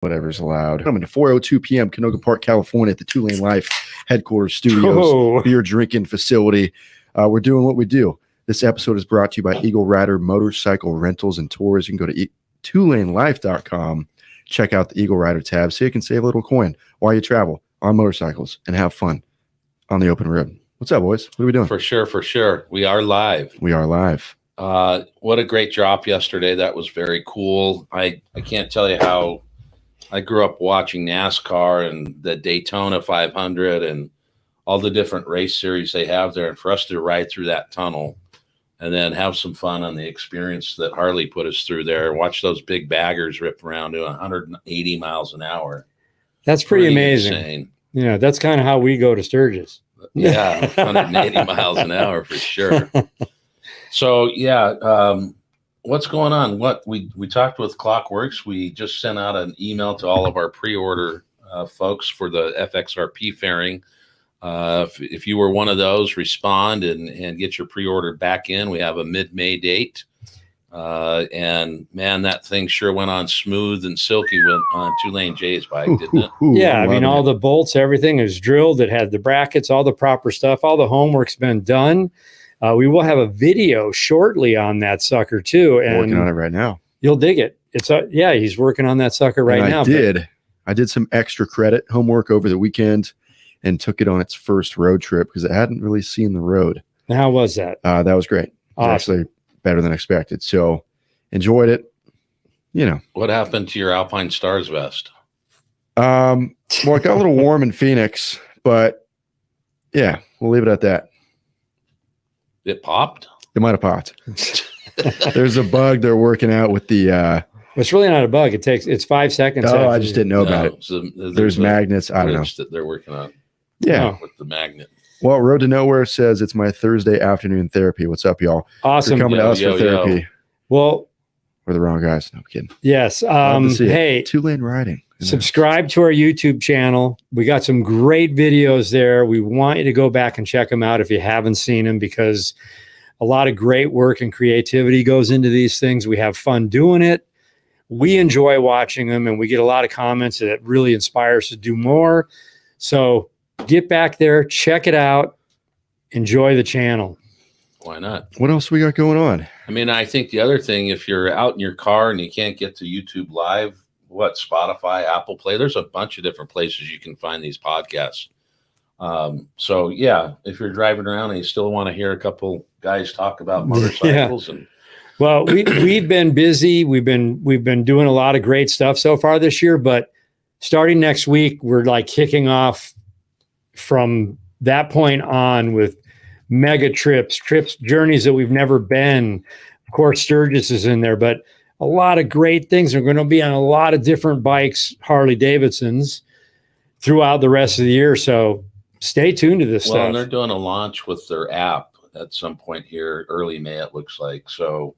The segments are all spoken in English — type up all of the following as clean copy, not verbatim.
Whatever's allowed. Coming to 4:02 p.m. Canoga Park, California at the 2LaneLIVE headquarters studios, beer drinking facility. We're doing what we do. This episode is brought to you by EagleRider Motorcycle Rentals and Tours. You can go to 2LaneLIVE.com, check out the EagleRider tab so you can save a little coin while you travel on motorcycles and have fun on the open road. What's up, boys? What are we doing? For sure. We are live. What a great drop yesterday. That was very cool. I can't tell you how I grew up watching NASCAR and the Daytona 500 and all the different race series they have there. And for us to ride through that tunnel and then have some fun on the experience that Harley put us through there, watch those big baggers rip around doing 180 miles an hour. That's pretty amazing. Insane. Yeah, that's kind of how we go to Sturgis. Yeah, 180 miles an hour for sure. So, yeah, what's going on? We talked with Klock Werks. We just sent out an email to all of our pre-order folks for the FXRP fairing. If you were one of those, respond and get your pre-order back in. We have a mid-May date. And man, that thing sure went on smooth and silky on 2Lane Jay's bike, didn't it? Yeah, I mean, all the bolts, everything is drilled. It had the brackets, all the proper stuff. All the homework's been done. We will have a video shortly on that sucker too. And working on it right now. You'll dig it. It's he's working on that sucker right now. I did some extra credit homework over the weekend and took it on its first road trip because it hadn't really seen the road. How was that? That was great. Awesome. Actually better than expected. So enjoyed it. You know. What happened to your Alpine Stars vest? Well, it got a little warm in Phoenix, but yeah, we'll leave it at that. It popped? It might have popped. There's a bug they're working out with the it's really not a bug. It's 5 seconds. Oh, I just didn't know about it. So there's magnets. I don't know that they're working on. Yeah, with the magnet. Well, Road to Nowhere says it's my Thursday afternoon therapy. What's up, y'all? Awesome. You're coming to us for therapy. Well, we're the wrong guys. No, I'm kidding. Yes. Hey, 2Lane riding. Subscribe to our YouTube channel. We got some great videos there. We want you to go back and check them out if you haven't seen them, because a lot of great work and creativity goes into these things. We have fun doing it. We enjoy watching them, and we get a lot of comments that really inspire us to do more. So get back there, check it out, enjoy the channel. Why not? What else we got going on? I mean, I think the other thing, if you're out in your car and you can't get to YouTube Live, Spotify, Apple Play, there's a bunch of different places you can find these podcasts. So yeah, if you're driving around and you still want to hear a couple guys talk about motorcycles and well, we've been busy. We've been doing a lot of great stuff so far this year, but starting next week, we're like kicking off from that point on with mega trips, journeys that we've never been. Of course, Sturgis is in there, but a lot of great things are going to be on a lot of different bikes, Harley-Davidsons, throughout the rest of the year. So stay tuned to this stuff. Well, and they're doing a launch with their app at some point here, early May, it looks like. So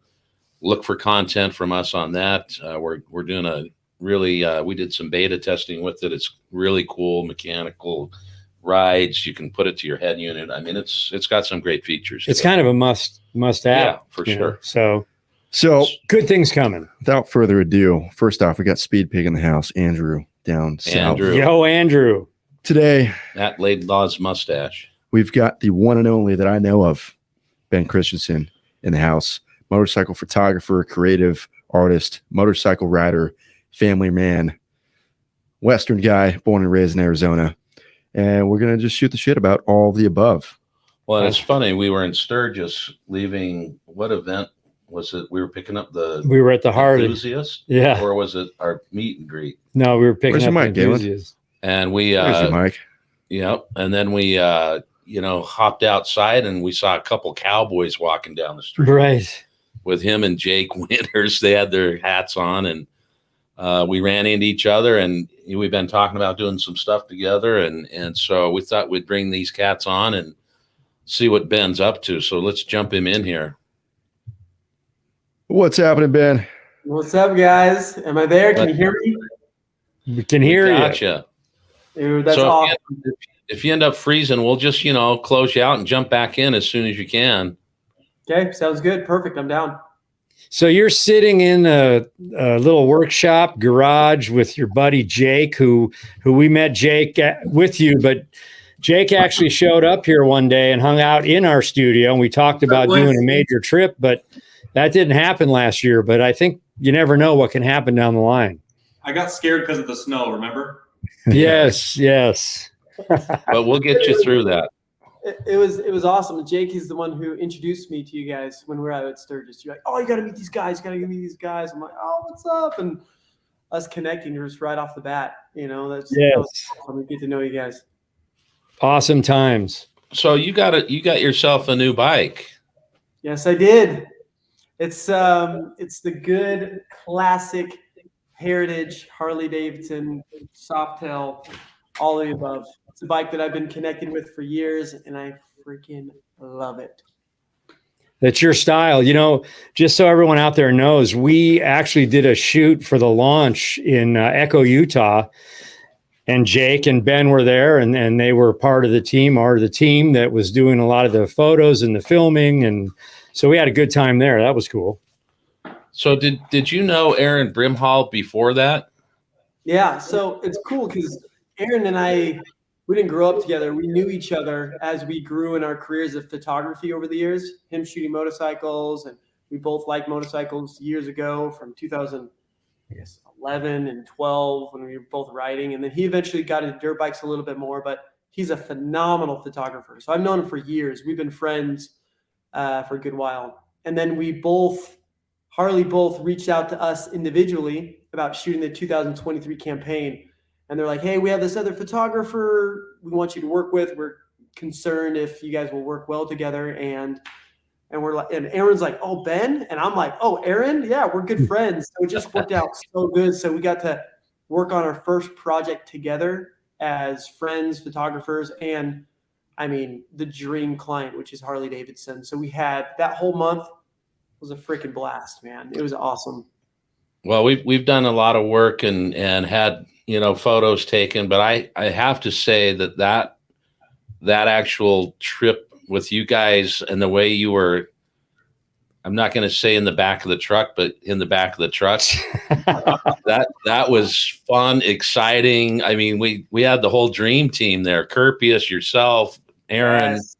look for content from us on that. We're doing a really, we did some beta testing with it. It's really cool mechanical rides. You can put it to your head unit. I mean, it's got some great features. It's kind of a must have. Yeah, for sure. So good things coming. Without further ado, first off, we got Speed Pig in the house. Andrew down south. Yo, Andrew. Today, at Laidlaw's mustache, we've got the one and only that I know of, Ben Christensen, in the house. Motorcycle photographer, creative artist, motorcycle rider, family man, Western guy, born and raised in Arizona. And we're going to just shoot the shit about all the above. Well, it's funny. We were in Sturgis leaving. What event was it? We were picking up we were at the Harley Enthusiast. Yeah. Or was it our meet and greet? No, we were picking up the Enthusiast. And we, Where's your mic? Yep. And then we, hopped outside and we saw a couple cowboys walking down the street. Right. With him and Jake Winters. They had their hats on, and we ran into each other, and we've been talking about doing some stuff together. And so we thought we'd bring these cats on and see what Ben's up to. So let's jump him in here. What's happening, Ben? What's up, guys? Am I there? Can you hear me? We can hear you. Gotcha. Dude, that's so awesome. If you end up freezing, we'll just, close you out and jump back in as soon as you can. Okay, sounds good. Perfect. I'm down. So you're sitting in a little workshop garage with your buddy Jake, who we met Jake with you, but Jake actually showed up here one day and hung out in our studio, and we talked about doing a major trip, but that didn't happen last year. But I think you never know what can happen down the line. I got scared because of the snow, remember? Yes, yes. But we'll get you through that. It was awesome. Jake is the one who introduced me to you guys when we were out at Sturgis. You're like, oh, you got to meet these guys. You got to meet these guys. I'm like, oh, what's up? And us connecting just right off the bat. You know, that was awesome. We get to know you guys. Awesome times. So you got yourself a new bike. Yes, I did. It's the good classic heritage Harley-Davidson Softail, all of the above. It's a bike that I've been connected with for years, and I freaking love it. That's your style. You know, just so everyone out there knows, we actually did a shoot for the launch in Echo, Utah, and Jake and Ben were there, and they were part of the team, or the team that was doing a lot of the photos and the filming, and so we had a good time there. That was cool. So did you know Aaron Brimhall before that? Yeah, so it's cool because Aaron and I, we didn't grow up together. We knew each other as we grew in our careers of photography over the years, him shooting motorcycles, and we both liked motorcycles years ago from 2011 and 12 when we were both riding. And then he eventually got into dirt bikes a little bit more, but he's a phenomenal photographer. So I've known him for years. We've been friends for a good while. And then Harley both reached out to us individually about shooting the 2023 campaign. And they're like, hey, we have this other photographer we want you to work with. We're concerned if you guys will work well together. And we're like, and Aaron's like, oh, Ben? And I'm like, oh, Aaron? Yeah, we're good friends. So it just worked out so good. So we got to work on our first project together as friends, photographers, and I mean, the dream client, which is Harley-Davidson. So we had that whole month was a freaking blast, man. It was awesome. Well, we've done a lot of work and had, you know, photos taken, but I have to say that actual trip with you guys and the way you were, I'm not going to say in the back of the truck, but in the back of the truck, that was fun, exciting. I mean, we had the whole dream team there, Kirpius, yourself, Aaron. Yes.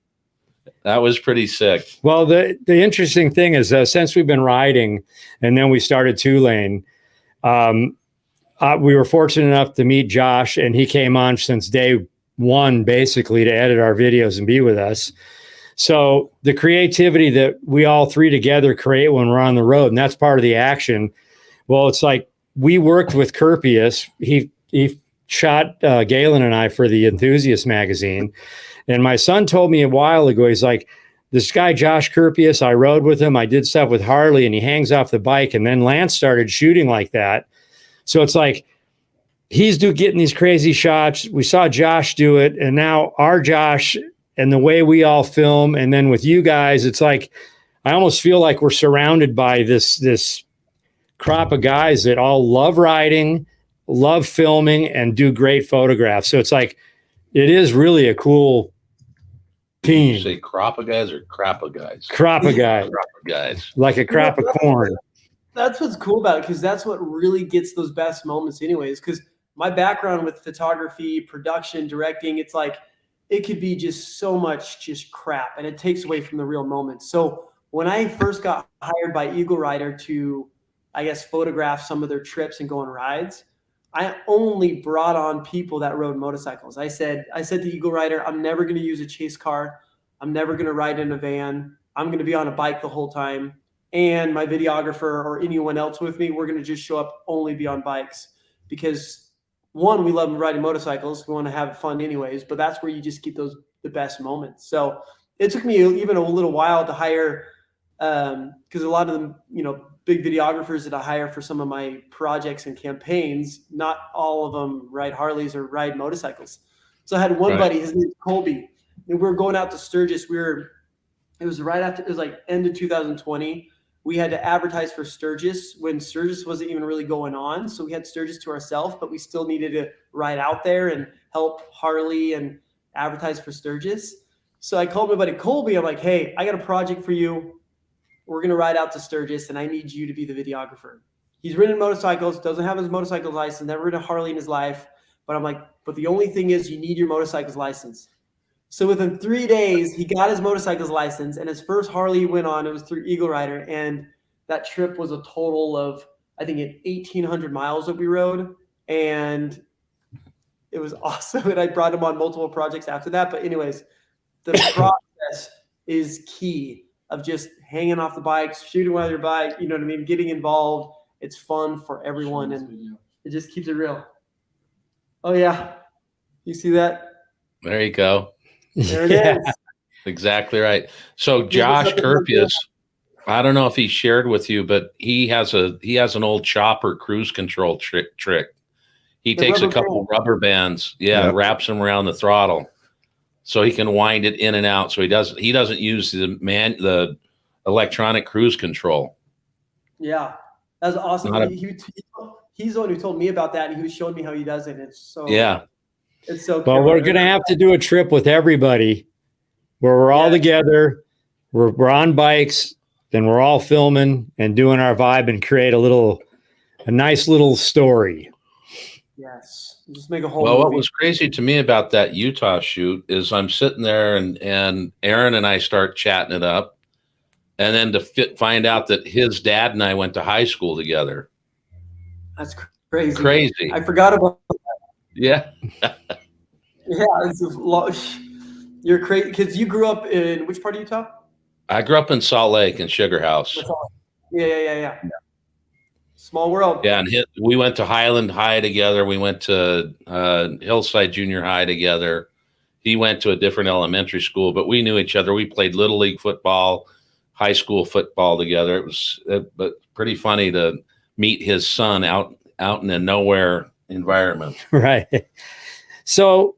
That was pretty sick. Well, the interesting thing is since we've been riding and then we started 2Lane, we were fortunate enough to meet Josh, and he came on since day one, basically, to edit our videos and be with us. So the creativity that we all three together create when we're on the road, and that's part of the action. Well, it's like we worked with Kirpius. He shot Galen and I for the Enthusiast magazine. And my son told me a while ago, he's like, this guy, Josh Kirpius, I rode with him. I did stuff with Harley, and he hangs off the bike. And then Lance started shooting like that. So it's like he's getting these crazy shots. We saw Josh do it. And now our Josh and the way we all film, and then with you guys, it's like I almost feel like we're surrounded by this crop of guys that all love riding, love filming, and do great photographs. So it's like it is really a cool team. Did you say crop of guys or crap of guys? Crop of guys. Crop of guys. Like a crop of corn. That's what's cool about it, because that's what really gets those best moments anyways. Because my background with photography, production, directing, it's like it could be just so much just crap, and it takes away from the real moments. So when I first got hired by EagleRider to, I guess, photograph some of their trips and go on rides, I only brought on people that rode motorcycles. I said to EagleRider, I'm never going to use a chase car. I'm never going to ride in a van. I'm going to be on a bike the whole time. And my videographer or anyone else with me, we're going to just show up, only be on bikes. Because one, we love riding motorcycles. We want to have fun anyways, but that's where you just get the best moments. So it took me even a little while to hire, because a lot of them, you know, big videographers that I hire for some of my projects and campaigns, not all of them ride Harleys or ride motorcycles. So I had one buddy, his name is Colby, and we were going out to Sturgis. It was right after, it was like end of 2020. We had to advertise for Sturgis when Sturgis wasn't even really going on. So we had Sturgis to ourselves, but we still needed to ride out there and help Harley and advertise for Sturgis. So I called my buddy Colby. I'm like, hey, I got a project for you. we're going to ride out to Sturgis and I need you to be the videographer. He's ridden motorcycles, doesn't have his motorcycle license, never ridden a Harley in his life. But I'm like, but the only thing is you need your motorcycle's license. So within 3 days, he got his motorcycle's license, and his first Harley he went on, it was through EagleRider. And that trip was a total of, I think, 1,800 miles that we rode. And it was awesome. And I brought him on multiple projects after that. But anyways, the process is key of just hanging off the bikes, shooting while your bike, you know what I mean? Getting involved. It's fun for everyone, and it just keeps it real. Oh, yeah. You see that? There you go. There it is. Exactly right. So Josh Kerpius, I don't know if he shared with you, but he has an old chopper cruise control trick. He takes a couple rubber bands, wraps them around the throttle so he can wind it in and out. So he doesn't use the electronic cruise control. Yeah. That's awesome. He's the one who told me about that, and he was showing me how he does it. It's so it's so. Well, we're gonna have to do a trip with everybody, where we're all together, we're on bikes, then we're all filming and doing our vibe and create a nice little story. Yes, just make a whole. Well, movie. what was crazy to me about that Utah shoot is I'm sitting there and Aaron and I start chatting it up. And then to find out that his dad and I went to high school together. That's crazy. Crazy. I forgot about that. Yeah. You're crazy because you grew up in which part of Utah? I grew up in Salt Lake and Sugar House. Yeah. Small world. Yeah, and we went to Highland High together. We went to Hillside Junior High together. He went to a different elementary school, but we knew each other. We played Little League football, high school football together. It was but pretty funny to meet his son out in a nowhere environment. Right. So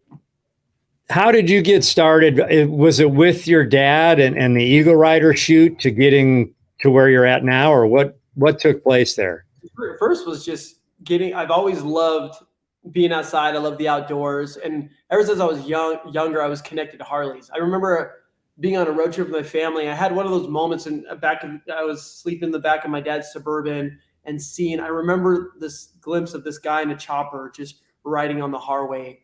how did you get started? Was it with your dad and the EagleRider shoot to getting to where you're at now, or what took place there? First was just I've always loved being outside. I love the outdoors. And ever since I was younger, I was connected to Harleys. I remember being on a road trip with my family. I had one of those moments I was sleeping in the back of my dad's Suburban and I remember this glimpse of this guy in a chopper just riding on the highway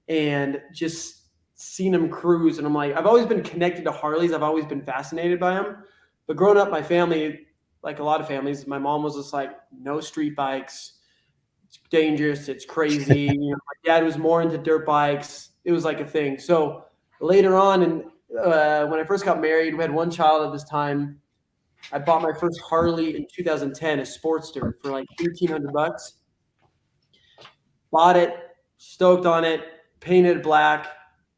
and just seeing him cruise. And I'm like, I've always been connected to Harleys. I've always been fascinated by them. But growing up, my family, like a lot of families, my mom was just like, no street bikes. It's dangerous. It's crazy. My dad was more into dirt bikes. It was like a thing. So later on, and when I first got married, we had one child at this time. I bought my first Harley in 2010, a Sportster, for like $1,300. Bought it, stoked on it, painted black,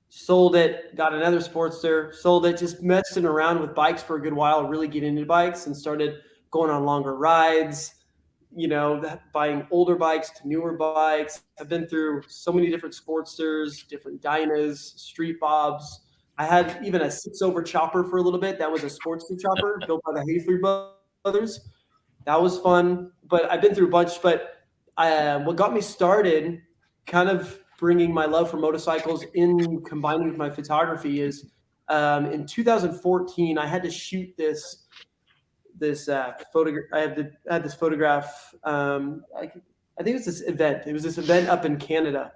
sold it, got another Sportster, sold it, just messing around with bikes for a good while, really getting into bikes, and started going on longer rides, buying older bikes to newer bikes. I've been through so many different Sportsters, different Dynas, Street Bobs. I had even a 6-over chopper for a little bit. That was a Sportster chopper built by the Hayfley brothers. That was fun. But I've been through a bunch. But what got me started, kind of bringing my love for motorcycles in combining with my photography, is in 2014 I had to shoot this photograph. I had this photograph. I think it was this event. It was this event up in Canada.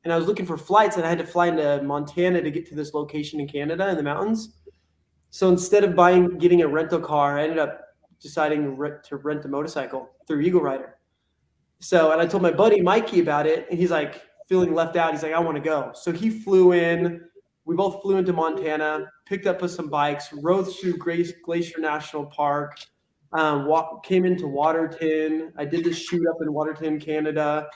And I was looking for flights, and I had to fly into Montana to get to this location in Canada in the mountains. So instead of getting a rental car, I ended up deciding to rent a motorcycle through EagleRider. So, and I told my buddy Mikey about it, and he's like feeling left out. He's like, I want to go. So he flew in. We both flew into Montana, picked up with some bikes, rode through Glacier National Park, came into Waterton. I did this shoot up in Waterton, Canada.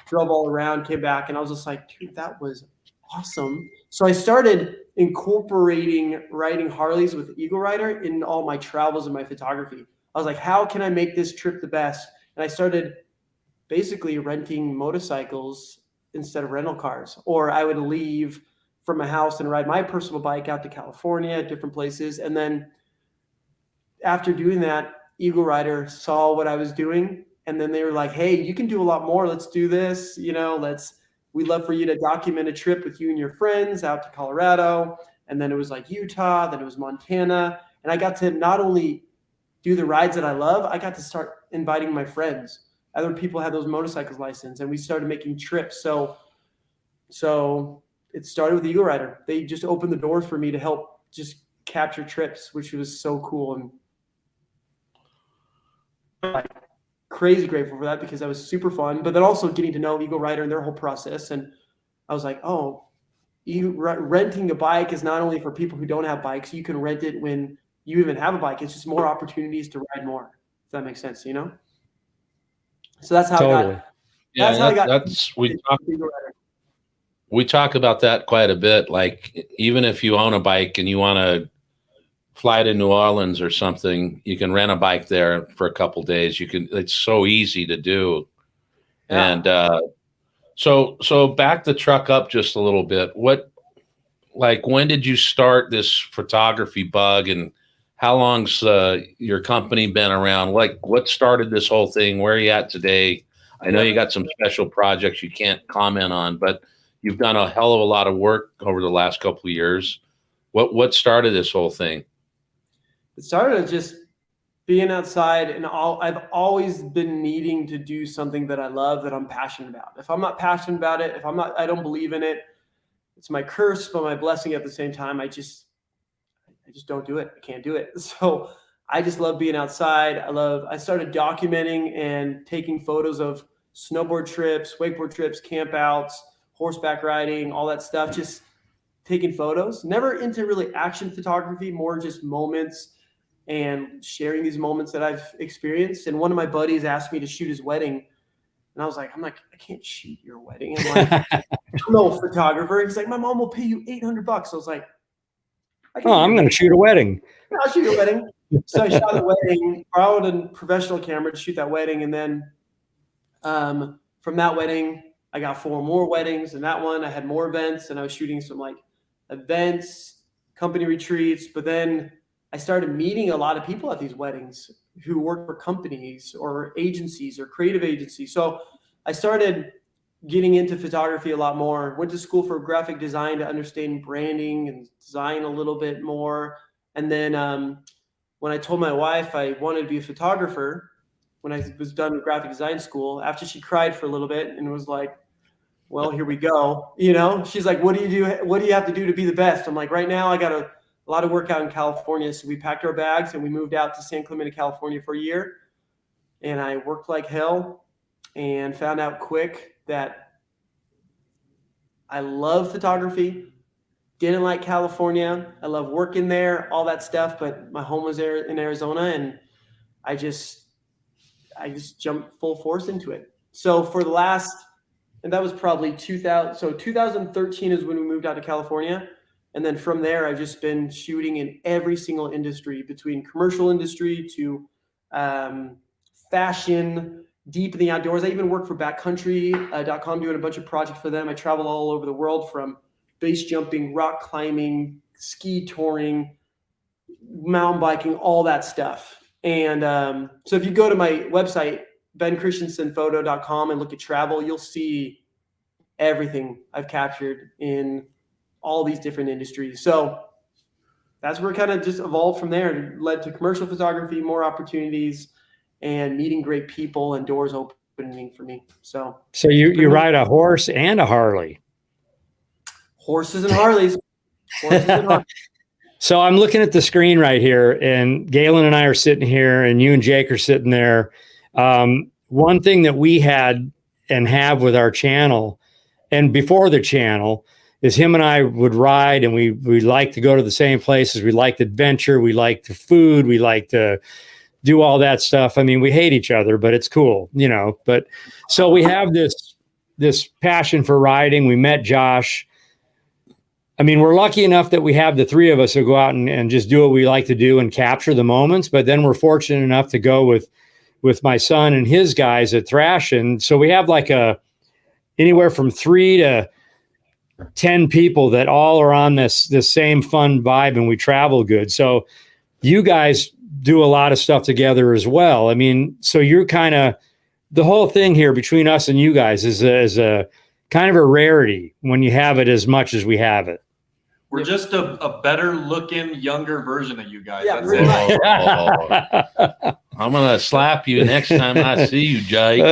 Drove all around, came back, and I was just like, dude, that was awesome. So I started incorporating riding Harleys with EagleRider in all my travels and my photography. I was like, how can I make this trip the best? And I started basically renting motorcycles instead of rental cars. Or I would leave from my house and ride my personal bike out to California, different places. And then after doing that, EagleRider saw what I was doing. And then they were like, hey, you can do a lot more. Let's do this. We'd love for you to document a trip with you and your friends out to Colorado. And then it was like Utah, then it was Montana. And I got to not only do the rides that I love, I got to start inviting my friends. Other people had those motorcycles license, and we started making trips. So it started with EagleRider. They just opened the doors for me to help just capture trips, which was so cool. And I'm crazy grateful for that because that was super fun. But then also getting to know EagleRider and their whole process. And I was like, oh, renting a bike is not only for people who don't have bikes. You can rent it when you even have a bike. It's just more opportunities to ride more. If that makes sense, you know? So that's how Totally. We talk about that quite a bit. Like, even if you own a bike and you want to fly to New Orleans or something, you can rent a bike there for a couple days. It's so easy to do. Yeah. And so back the truck up just a little bit. When did you start this photography bug, and how long's your company been around? Like, what started this whole thing? Where are you at today? I know you got some special projects you can't comment on, but you've done a hell of a lot of work over the last couple of years. What started this whole thing? It started with just being outside, and I've always been needing to do something that I love, that I'm passionate about. If I'm not passionate about it, I don't believe in it, it's my curse, but my blessing at the same time. I just don't do it. I can't do it. So I just love being outside. I started documenting and taking photos of snowboard trips, wakeboard trips, camp outs, horseback riding, all that stuff, just taking photos. Never into really action photography, more just moments and sharing these moments that I've experienced. And one of my buddies asked me to shoot his wedding. And I was like, I can't shoot your wedding. I'm like, I'm no photographer. He's like, my mom will pay you $800. I was like, I'm going to shoot a wedding. Yeah, I'll shoot a wedding. So I shot a wedding, borrowed a professional camera to shoot that wedding. And then from that wedding, I got 4 more weddings. And that one, I had more events, and I was shooting some like events, company retreats. But then I started meeting a lot of people at these weddings who work for companies or agencies or creative agencies. So I started getting into photography a lot more. Went to school for graphic design to understand branding and design a little bit more. And then when I told my wife I wanted to be a photographer, when I was done with graphic design school, after she cried for a little bit and was like, well, here we go. You know, she's like, what do you do? What do you have to do to be the best? I'm like, right now I got a lot of work out in California. So we packed our bags and we moved out to San Clemente, California for a year. And I worked like hell and found out quick that I love photography. Didn't like California. I love working there, all that stuff. But my home was there in Arizona, and I just jumped full force into it. So for the last, and that was probably 2000. So 2013 is when we moved out to California. And then from there, I've just been shooting in every single industry, between commercial industry to fashion, deep in the outdoors. I even work for backcountry.com doing a bunch of projects for them. I travel all over the world, from base jumping, rock climbing, ski touring, mountain biking, all that stuff. And so if you go to my website, benchristensenphoto.com, and look at travel, you'll see everything I've captured in all these different industries. So that's where it kind of just evolved from there. It led to commercial photography, more opportunities, and meeting great people, and doors opening for me. So you ride a horse and a Harley. Horses and Harleys. Horses and Harleys. So I'm looking at the screen right here, and Galen and I are sitting here, and you and Jake are sitting there. One thing that we had and have with our channel, and before the channel, is him and I would ride, and we like to go to the same places. We like the adventure. We like the food. We like to do all that stuff. I mean, we hate each other, but it's cool, you know. But so we have this passion for riding. We met Josh. I mean, we're lucky enough that we have the 3 of us who go out and just do what we like to do and capture the moments. But then we're fortunate enough to go with my son and his guys at Thrashin. So we have like anywhere from 3 to 10 people that all are on this same fun vibe, and we travel good. So you guys do a lot of stuff together as well. I mean, so you're kind of, the whole thing here between us and you guys is a kind of a rarity when you have it as much as we have it. We're just a better looking, younger version of you guys. Yeah, That's pretty it. much. I'm gonna slap you next time I see you, Jake.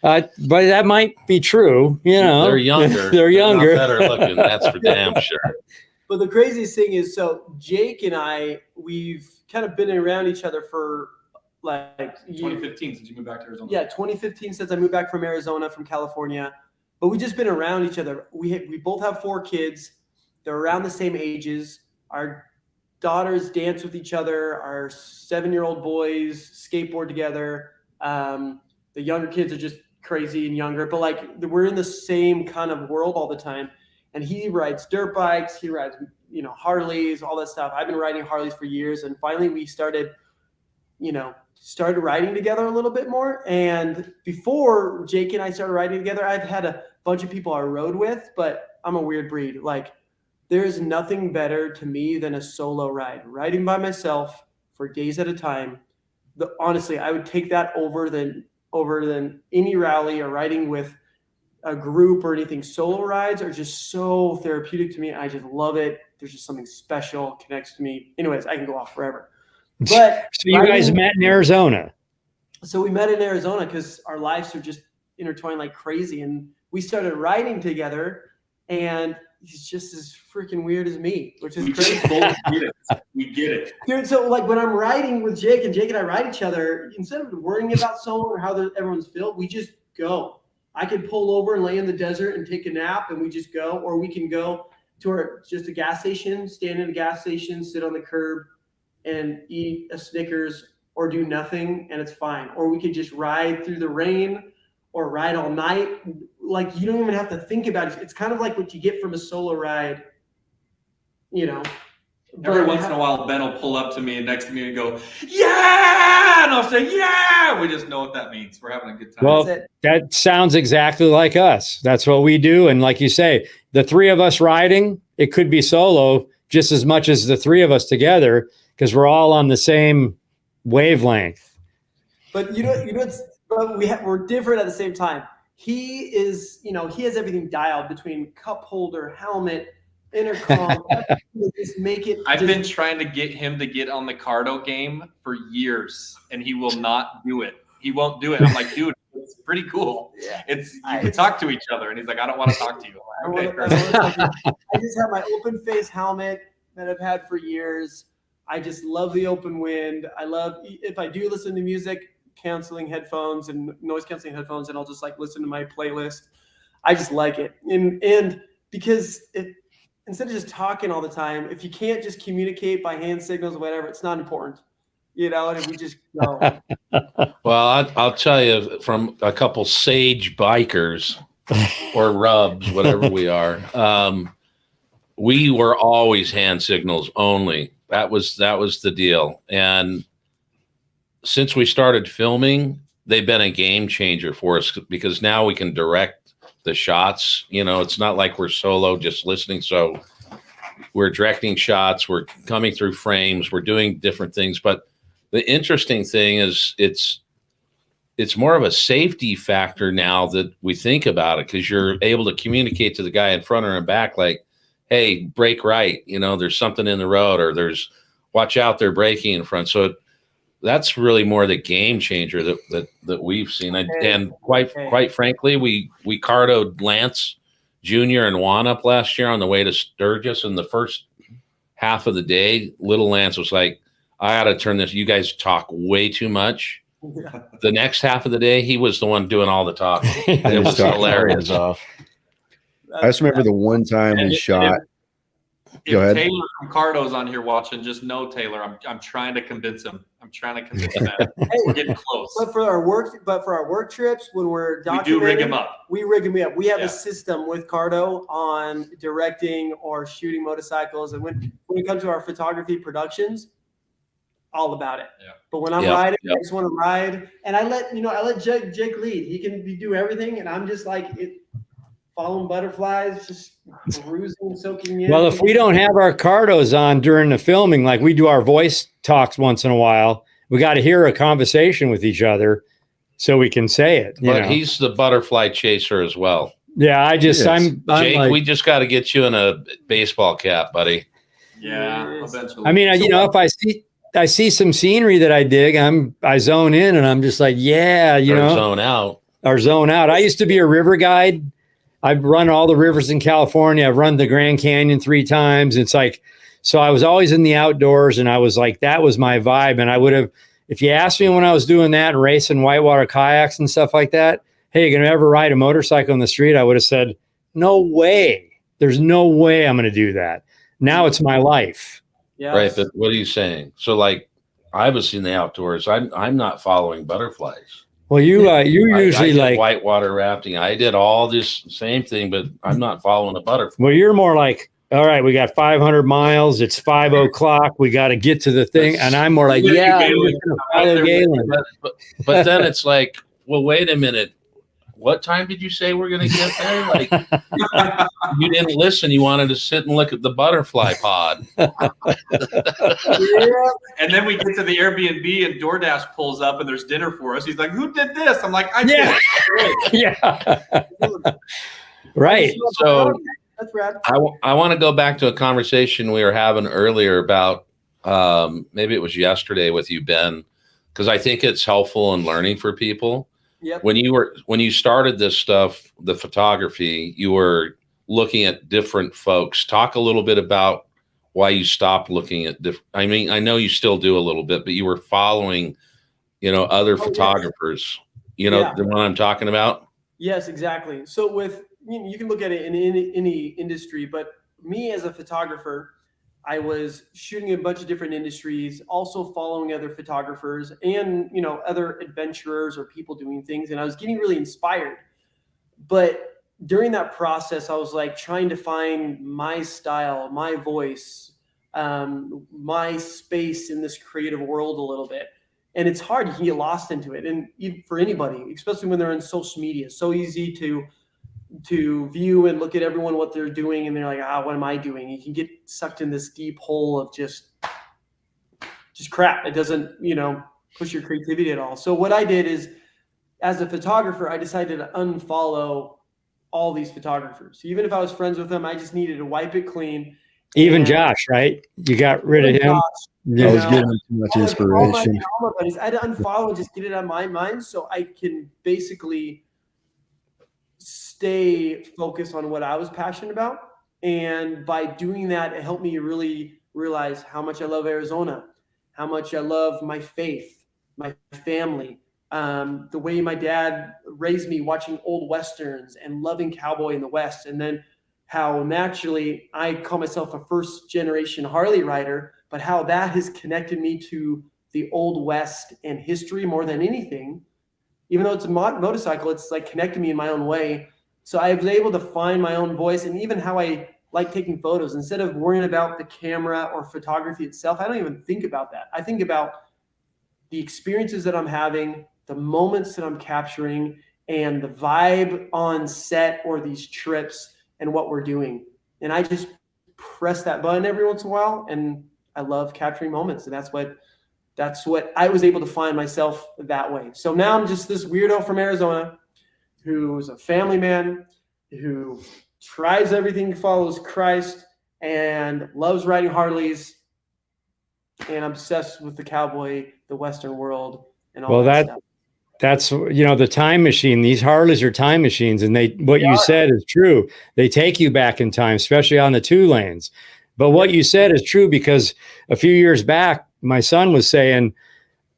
But that might be true. You know, They're younger. They're younger. Not better looking. That's for damn sure. But the craziest thing is, so Jake and I, we've kind of been around each other for like 2015 since you moved back to Arizona. Yeah, 2015 since I moved back from Arizona, from California. But we've just been around each other. We both have 4 kids. They're around the same ages. Our daughters dance with each other. Our 7-year-old boys skateboard together. The younger kids are just crazy and younger. But like we're in the same kind of world all the time. And he rides dirt bikes. He rides, Harleys, all that stuff. I've been riding Harleys for years. And finally we started riding together a little bit more. And before Jake and I started riding together, I've had a bunch of people I rode with, but I'm a weird breed. Like there's nothing better to me than a solo ride, riding by myself for days at a time. Honestly, I would take that over than any rally or riding with a group or anything. Solo rides are just so therapeutic to me. I just love it. There's just something special, connects to me. Anyways, I can go off forever. But so you guys met in Arizona. So we met in Arizona because our lives are just intertwined like crazy. And we started riding together, and he's just as freaking weird as me, which is crazy. We get it. Dude, so like when I'm riding with Jake and I ride each other, instead of worrying about someone or how everyone's filled, we just go. I can pull over and lay in the desert and take a nap, and we just go. Or we can go to just a gas station, stand in a gas station, sit on the curb, and eat a Snickers or do nothing, and it's fine. Or we could just ride through the rain or ride all night. Like you don't even have to think about it. It's kind of like what you get from a solo ride, Every once in a while, Ben will pull up to me and next to me and go, "Yeah!" And I'll say, "Yeah!" We just know what that means. We're having a good time. Well, that sounds exactly like us. That's what we do. And like you say, the 3 of us riding, it could be solo just as much as the 3 of us together, because we're all on the same wavelength. But we're different at the same time. He is, he has everything dialed between cup holder, helmet, intercom. Just make it. I've been trying to get him to get on the Cardo game for years, and he will not do it. He won't do it. I'm like, dude, it's pretty cool. Yeah. You can talk to each other, and he's like, I don't want to talk to you. Like, okay, I just have my open face helmet that I've had for years. I just love the open wind. I love, if I do listen to music, noise canceling headphones, and I'll just like listen to my playlist. I just like it. And because instead of just talking all the time, if you can't just communicate by hand signals or whatever, it's not important. And we just go. Well, I'll tell you from a couple sage bikers or rubs, whatever we are, we were always hand signals only. That was the deal. And since we started filming, they've been a game changer for us because now we can direct the shots. It's not like we're solo just listening. So we're directing shots, we're coming through frames, we're doing different things. But the interesting thing is it's more of a safety factor now that we think about it, because you're able to communicate to the guy in front or in back, like, hey, brake right, there's something in the road, or watch out, they're braking in front. So that's really more the game changer that we've seen. And quite frankly, we cardoed Lance Jr. and Juan up last year on the way to Sturgis. In the first half of the day, little Lance was like, I got to turn this. You guys talk way too much. Yeah. The next half of the day, he was the one doing all the talking. It was hilarious. Off. I just remember the one time we shot. Go ahead. Taylor from Cardo's on here watching, just know Taylor. I'm trying to convince him. That we're getting close. But for our work trips, when we're documenting, we do rig him up. We rig him up. We have a system with Cardo on directing or shooting motorcycles, and when it comes to our photography productions, all about it. Yeah. But when I'm riding, I just want to ride, and I let Jake lead. He can do everything, and I'm just like following butterflies, just cruising, soaking in. Well, if we don't have our Cardos on during the filming, like we do our voice talks once in a while, we got to hear a conversation with each other so we can say it. But he's the butterfly chaser as well. Yeah, I'm Jake, like, we just got to get you in a baseball cap, buddy. Yeah, eventually. I mean, if I see some scenery that I dig, I zone in and I'm just like, yeah, Zone out. or zone out. I used to be a river guide. I've run all the rivers in California. I've run the Grand Canyon 3 times. It's like, so I was always in the outdoors and I was like, that was my vibe. And I would have, if you asked me when I was doing that and racing whitewater kayaks and stuff like that, hey, you gonna ever ride a motorcycle in the street? I would have said, no way. There's no way I'm gonna do that. Now it's my life. Yes. Right, but what are you saying? So, like, I was in the outdoors. I'm not following butterflies. Well, you I usually did like whitewater rafting. I did all this same thing, but I'm not following a butterfly. Well, you're more like, all right, we got 500 miles. It's 5 o'clock. We got to get to the thing. And I'm more like, yeah, I'm just gonna follow Galen. But then it's like, well, wait a minute. What time did you say we're going to get there? Like, you didn't listen. You wanted to sit and look at the butterfly pod. Yeah. And then we get to the Airbnb and DoorDash pulls up and there's dinner for us. He's like, who did this? I'm like, I did. Yeah. Right. So That's rad. I want to go back to a conversation we were having earlier about maybe it was yesterday with you, Ben, because I think it's helpful in learning for people. Yep. When you started this stuff, the photography, you were looking at different folks. Talk a little bit about why you stopped looking at I mean, I know you still do a little bit, but you were following, other photographers. You know the one I'm talking about? Yes, exactly. So you can look at it in any industry, but me as a photographer, I was shooting a bunch of different industries, also following other photographers and, other adventurers or people doing things. And I was getting really inspired. But during that process, I was like trying to find my style, my voice, my space in this creative world a little bit. And it's hard. You can get lost into it. And even for anybody, especially when they're on social media, it's so easy to view and look at everyone, what they're doing. And they're like, what am I doing? You can get sucked in this deep hole of just crap. It doesn't, push your creativity at all. So what I did is, as a photographer, I decided to unfollow all these photographers. Even if I was friends with them, I just needed to wipe it clean. Even Josh, right? You got rid of him. I was getting too much inspiration. All my buddies, I had to unfollow and just get it out of my mind so I can basically stay focused on what I was passionate about. And by doing that, it helped me really realize how much I love Arizona, how much I love my faith, my family, the way my dad raised me watching old Westerns and loving cowboy in the West. And then how naturally I call myself a first generation Harley rider, but how that has connected me to the Old West and history more than anything. Even though it's a motorcycle, it's like connected me in my own way. So I was able to find my own voice, and even how I like taking photos. Instead of worrying about the camera or photography itself, I don't even think about that. I think about the experiences that I'm having, the moments that I'm capturing, and the vibe on set or these trips and what we're doing. And I just press that button every once in a while, and I love capturing moments. And that's what I was able to find myself that way. So now I'm just this weirdo from Arizona who's a family man, who tries everything, follows Christ, and loves riding Harleys, and obsessed with the cowboy, the Western world, and all that stuff. That's, the time machine. These Harleys are time machines, and what you said is true. They take you back in time, especially on the 2 lanes. But what you said is true, because a few years back, my son was saying,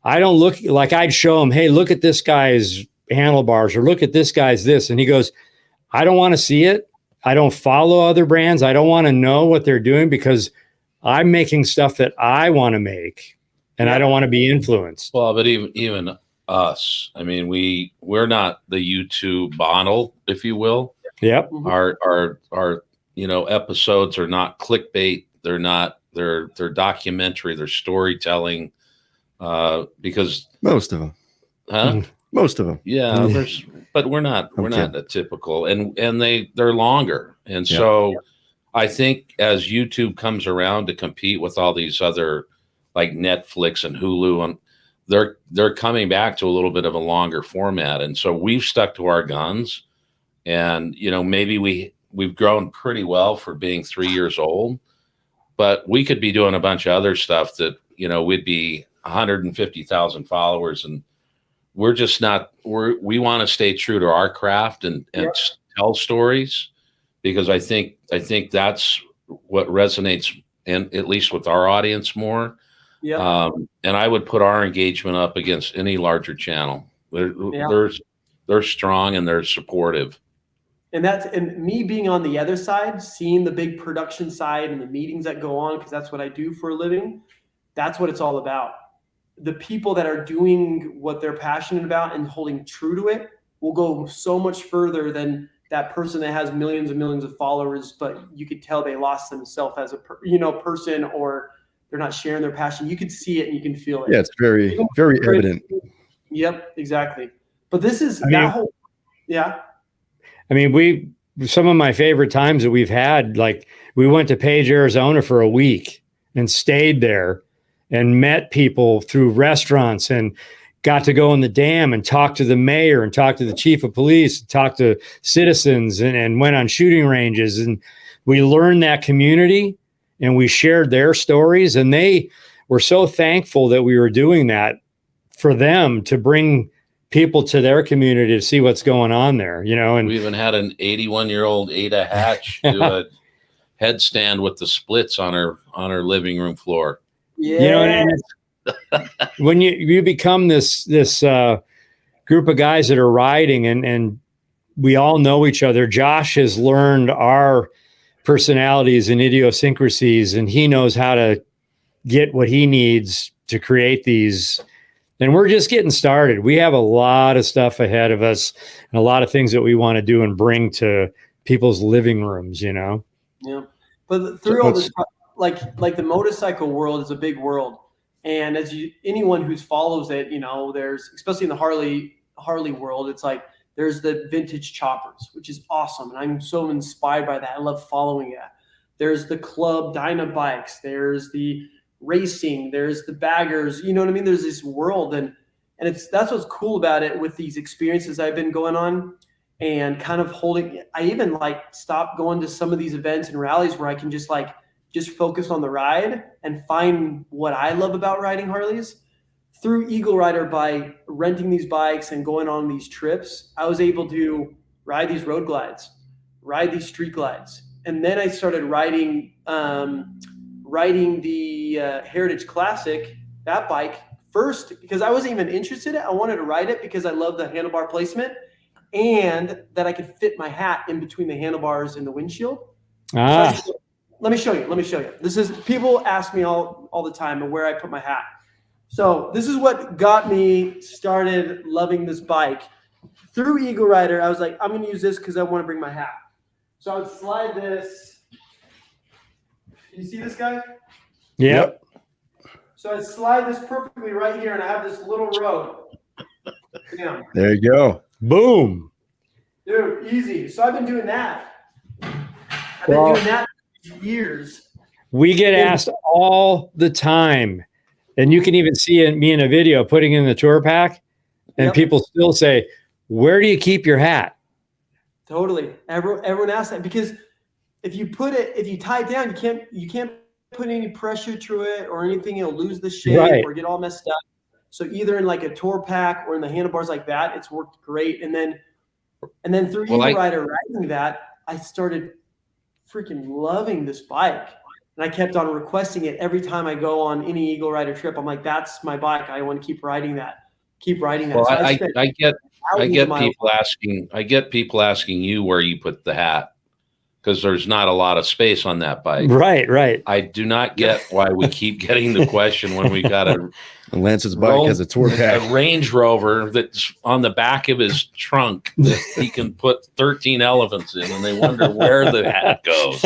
I don't look like, I'd show him, hey, look at this guy's handlebars, or look at this guy's this. And he goes, I don't want to see it. I don't follow other brands. I don't want to know what they're doing, because I'm making stuff that I want to make, and I don't want to be influenced. Well, but even us, I mean, we're not the YouTube model, if you will. Yep. Our episodes are not clickbait. They're documentary. They're storytelling. Because most of them, most of them, yeah. But we're not a typical, and they're longer, and so I think as YouTube comes around to compete with all these other like Netflix and Hulu, and they're coming back to a little bit of a longer format, and so we've stuck to our guns. And, maybe we've grown pretty well for being 3 years old, but we could be doing a bunch of other stuff that, we'd be 150,000 followers. And we're just not, we want to stay true to our craft and tell stories, because I think that's what resonates, and at least with our audience more. Yeah. And I would put our engagement up against any larger channel. They're strong and they're supportive. And me being on the other side, seeing the big production side and the meetings that go on, because that's what I do for a living. That's what it's all about. The people that are doing what they're passionate about and holding true to it will go so much further than that person that has millions and millions of followers, but you could tell they lost themselves as a person, or they're not sharing their passion. You can see it and you can feel it. Yeah, it's very, very evident. Yep, exactly. But this is yeah. I mean, some of my favorite times that we've had, like we went to Page, Arizona for a week and stayed there and met people through restaurants and got to go in the dam and talk to the mayor and talk to the chief of police, talk to citizens, and went on shooting ranges. And we learned that community and we shared their stories. And they were so thankful that we were doing that for them to bring people to their community to see what's going on there, and we even had an 81-year-old Ada Hatch do a headstand with the splits on her living room floor. Yeah. And when you become this group of guys that are riding and we all know each other. Josh has learned our personalities and idiosyncrasies, and he knows how to get what he needs to create these. And we're just getting started. We have a lot of stuff ahead of us and a lot of things that we want to do and bring to people's living rooms, Yeah. But through all this, like the motorcycle world is a big world. And as anyone who follows it, there's, especially in the Harley world, it's like there's the vintage choppers, which is awesome. And I'm so inspired by that. I love following that. There's the club Dyna bikes. There's the racing. There's the baggers. You know what I mean? There's this world. And that's what's cool about it with these experiences I've been going on and kind of holding. I even stopped going to some of these events and rallies where I can just focus on the ride and find what I love about riding Harleys. Through EagleRider, by renting these bikes and going on these trips, I was able to ride these road glides, ride these street glides. And then I started riding the Heritage Classic, that bike first, because I wasn't even interested in it. I wanted to ride it because I love the handlebar placement and that I could fit my hat in between the handlebars and the windshield. So let me show you. This is, people ask me all the time where I put my hat. So this is what got me started loving this bike. Through EagleRider, I was like, I'm going to use this because I want to bring my hat. So I would slide this. You see this, guy? Yep. So I slide this perfectly right here, and I have this little road. Damn. There you go. Boom. Dude, easy. So I've been doing that. I've been doing that for years. We get asked all the time, and you can even see me in a video putting in the tour pack, and people still say, where do you keep your hat? Totally. Everyone asks that because if you tie it down, you can't put any pressure to it or anything. It'll lose the shape or get all messed up. So either in like a tour pack or in the handlebars like that, it's worked great. And then through EagleRider riding that, I started freaking loving this bike. And I kept on requesting it every time I go on any EagleRider trip. I'm like, that's my bike. I want to keep riding that. Well, so I get people asking you where you put the hat, because there's not a lot of space on that bike. Right. I do not get why we keep getting the question when we got Lance's bike has a tour pack. A Range Rover that's on the back of his trunk that he can put 13 elephants in, and they wonder where the hat goes.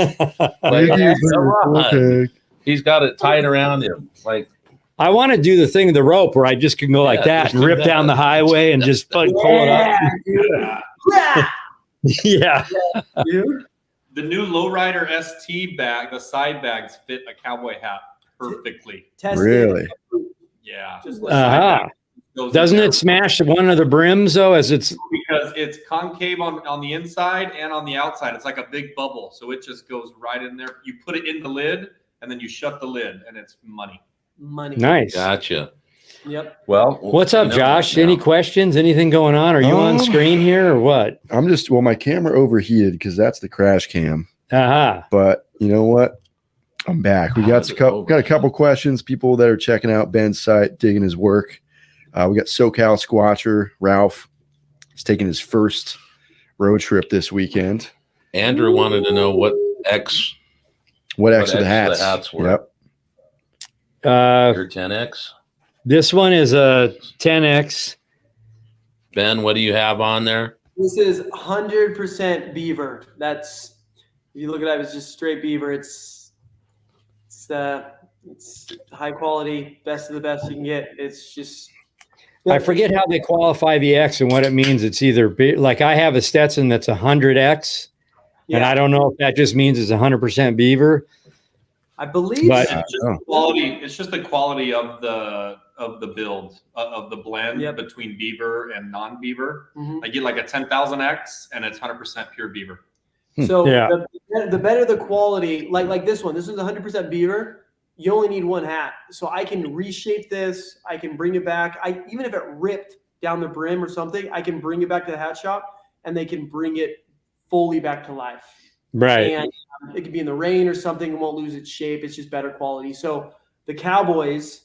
He's got it tied around him. Like, I want to do the thing of the rope where I just can go like that and rip down the highway and just pull it up. Yeah. Dude. The new Lowrider ST bag, the side bags fit a cowboy hat perfectly. Tested. Really? Yeah. Doesn't it smash one of the brims though? As it's because it's concave on the inside and on the outside. It's like a big bubble, so it just goes right in there. You put it in the lid, and then you shut the lid, and it's money. Nice. Gotcha. Yep. Well, What's up, Josh? Any questions? Anything going on? Are you on screen here or what? I'm just my camera overheated because that's the crash cam. But you know what? I'm back. We got a couple questions. People that are checking out Ben's site, digging his work. We got SoCal Squatcher Ralph. He's taking his first road trip this weekend. Andrew wanted to know what X are the hats were. Yep. Your 10X. This one is a 10X. Ben, what do you have on there? This is 100% beaver. That's, if you look at it, it's just straight beaver. It's high quality, best of the best you can get. It's just. I forget how they qualify the X and what it means. It's either like I have a Stetson that's 100X, and I don't know if that just means it's 100% beaver. I believe, but it's just the quality. It's just the quality of the build of the blend between beaver and non-beaver. I get like a 10,000X, and it's 100% pure beaver. So the better the quality, like this one. This is 100% beaver. You only need one hat. So I can reshape this. I can bring it back. Even if it ripped down the brim or something, I can bring it back to the hat shop, and they can bring it fully back to life. Right. And it could be in the rain or something. It won't lose its shape. It's just better quality. So the cowboys,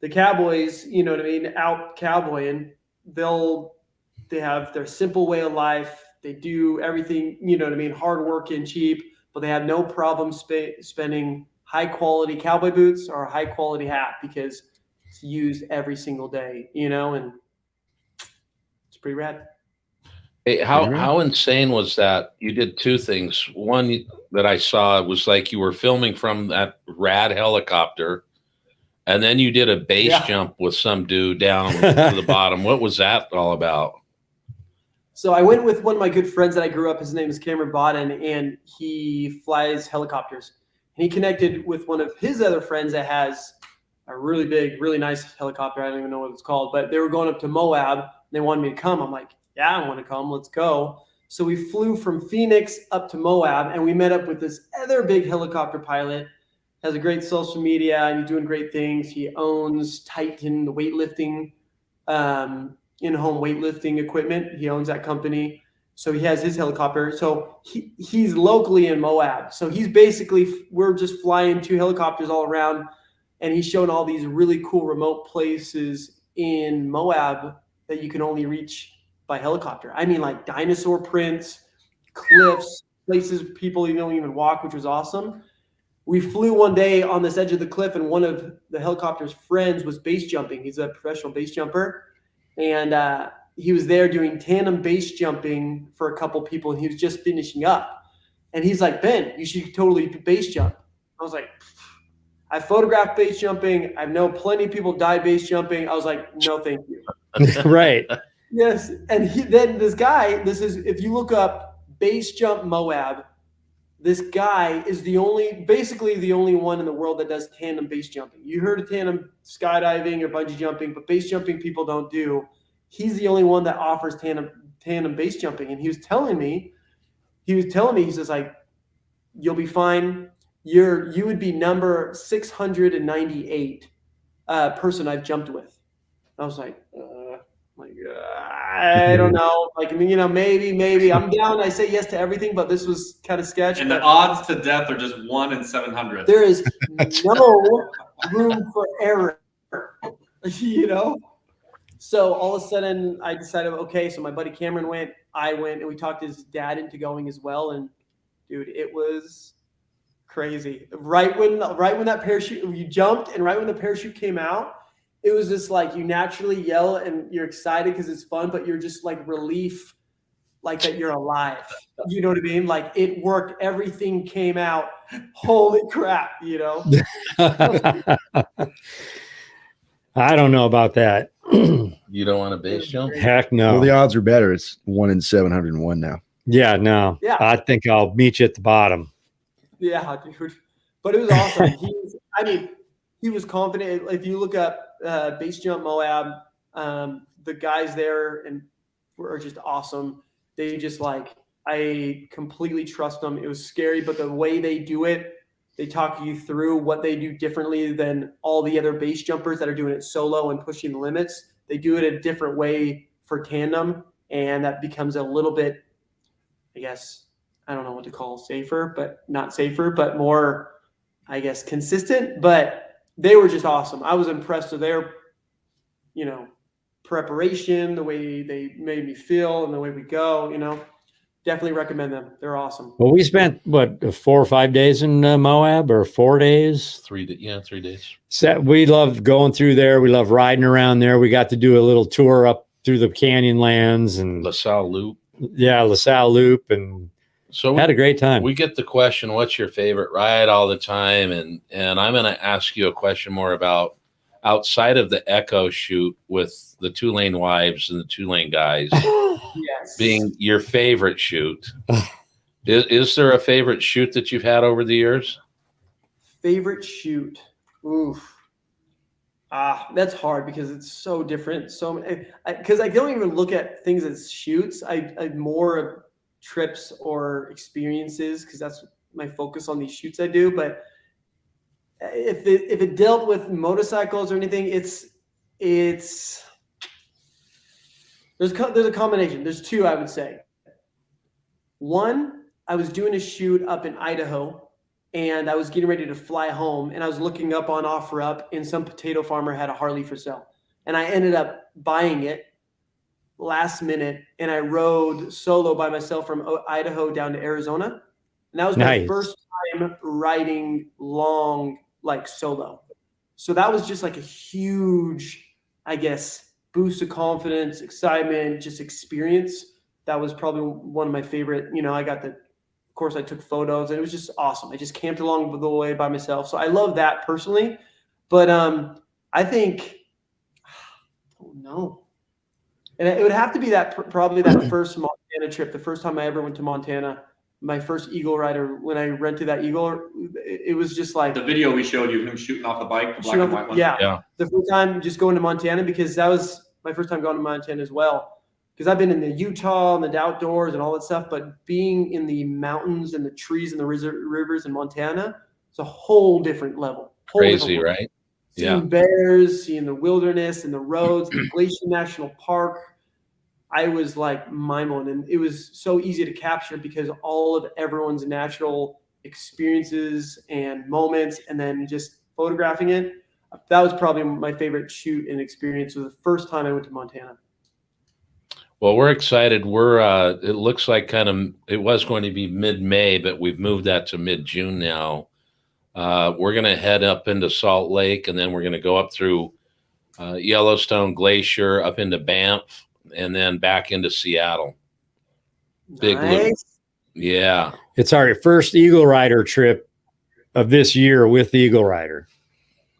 you know what I mean, out cowboying, they have their simple way of life. They do everything, you know what I mean, hard working, cheap, but they have no problem spending high quality cowboy boots or a high quality hat because it's used every single day, you know, and it's pretty rad. Hey, how insane was that? You did two things. One that I saw was like you were filming from that rad helicopter, and then you did a base jump with some dude down to the bottom. What was that all about? So I went with one of my good friends that I grew up. His name is Cameron Bodden, and he flies helicopters. And he connected with one of his other friends that has a really big, really nice helicopter. I don't even know what it's called, but they were going up to Moab. And they wanted me to come. I'm like, yeah, I want to come. Let's go. So we flew from Phoenix up to Moab, and we met up with this other big helicopter pilot. Has a great social media, and he's doing great things. He owns Titan, the weightlifting, in-home weightlifting equipment. He owns that company. So he has his helicopter. So he's locally in Moab. So he's basically, we're just flying two helicopters all around, and he's showing all these really cool remote places in Moab that you can only reach by helicopter. I mean, like dinosaur prints, cliffs, places people don't even walk, which was awesome. We flew one day on this edge of the cliff, and one of the helicopter's friends was base jumping. He's a professional base jumper. And he was there doing tandem base jumping for a couple people, and he was just finishing up. And he's like, Ben, you should totally base jump. I was like, I photographed base jumping. I know plenty of people died base jumping. I was like, no, thank you. Right. Yes. And then this guy, if you look up base jump Moab, this guy is basically the only one in the world that does tandem base jumping. You heard of tandem skydiving or bungee jumping, but base jumping people don't do. He's the only one that offers tandem base jumping. And he was telling me, he says, like, you'll be fine. You would be number 698 person I've jumped with. I was like, I don't know. Like, I mean, you know, maybe I'm down. I say yes to everything, but this was kind of sketchy. And the odds to death are just 1 in 700. There is no room for error, you know? So all of a sudden I decided, okay, so my buddy Cameron went, I went, and we talked his dad into going as well. And dude, it was crazy. Right when that parachute, you jumped, and right when the parachute came out, it was just like you naturally yell and you're excited because it's fun, but you're just like relief, like that you're alive. You know what I mean? Like it worked. Everything came out. Holy crap, you know? I don't know about that. You don't want a base jump? Heck no. Well, the odds are better. It's 1 in 701 now. Yeah, no. Yeah. I think I'll meet you at the bottom. Yeah, dude. But it was awesome. He was confident. If you look up base jump Moab, The guys there are just awesome. They just I completely trust them. It was scary, but the way they do it, they talk you through what they do differently than all the other base jumpers that are doing it solo and pushing the limits. They do it a different way for tandem, and that becomes a little bit, I guess, I don't know what to call safer, but not safer, but more, I guess, consistent. But they were just awesome. I was impressed with their, preparation, the way they made me feel, and the way we go. Definitely recommend them. They're awesome. Well, we spent 4 or 5 days in Moab, or 4 days. 3 days. So we love going through there. We love riding around there. We got to do a little tour up through the canyon lands and LaSalle Loop. Yeah, LaSalle Loop, and so had a great time. We get the question, "What's your favorite ride?" all the time, and I'm going to ask you a question more about outside of the Echo shoot with the 2Lane wives and the 2Lane guys. Yes. Being your favorite shoot. Is there a favorite shoot that you've had over the years? Favorite shoot? Oof. That's hard because it's so different. So, because I don't even look at things as shoots. I more trips or experiences, because that's my focus on these shoots I do. But if it dealt with motorcycles or anything, there's a combination. There's two, I would say. One, I was doing a shoot up in Idaho, and I was getting ready to fly home, and I was looking up on OfferUp, and some potato farmer had a Harley for sale, and I ended up buying it last minute, and I rode solo by myself from Idaho down to Arizona, and that was my first time riding long, solo. So that was just a huge, I guess, boost of confidence, excitement, just experience. That was probably one of my favorite. Of course, I took photos, and it was just awesome. I just camped along the way by myself. So I love that personally. But I think, I don't know. And it would have to be probably that first Montana trip, the first time I ever went to Montana. My first EagleRider, when I rented that Eagle, it was just the video we showed you, him shooting off the bike, the black and white one. Yeah. The first time just going to Montana, because that was my first time going to Montana as well. Because I've been in the Utah and the outdoors and all that stuff, but being in the mountains and the trees and the rivers in Montana, it's a whole different level. Crazy, right? Seeing bears, seeing the wilderness and the roads, the Glacier National Park. I was mind blown, and it was so easy to capture because all of everyone's natural experiences and moments, and then just photographing it. That was probably my favorite shoot and experience. Was the first time I went to Montana. Well, we're excited. It looks like it was going to be mid-May, but we've moved that to mid-June now. We're going to head up into Salt Lake, and then we're going to go up through Yellowstone Glacier, up into Banff, and then back into Seattle. Big loop. Yeah. It's our first EagleRider trip of this year with the EagleRider.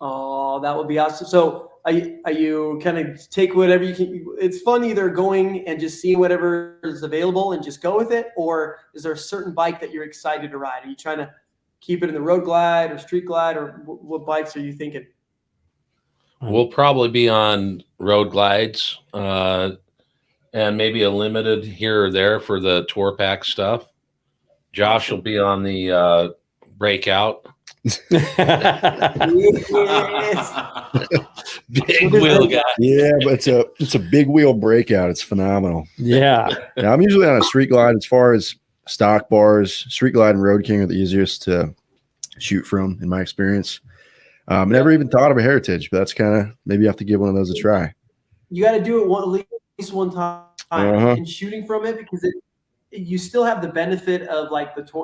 Oh, that would be awesome. So are you kind of take whatever you can? It's fun either going and just seeing whatever is available and just go with it, or is there a certain bike that you're excited to ride? Are you trying to keep it in the road glide or street glide, or what bikes are you thinking? We'll probably be on road glides, and maybe a limited here or there for the tour pack stuff. Josh will be on the breakout. Big wheel guy. Yeah, but it's a big wheel breakout. It's phenomenal. Yeah. I'm usually on a street glide. As far as stock bars, street glide and Road King are the easiest to shoot from in my experience. Never even thought of a Heritage, but that's maybe you have to give one of those a try. You got to do it at least one time in shooting from it, because you still have the benefit of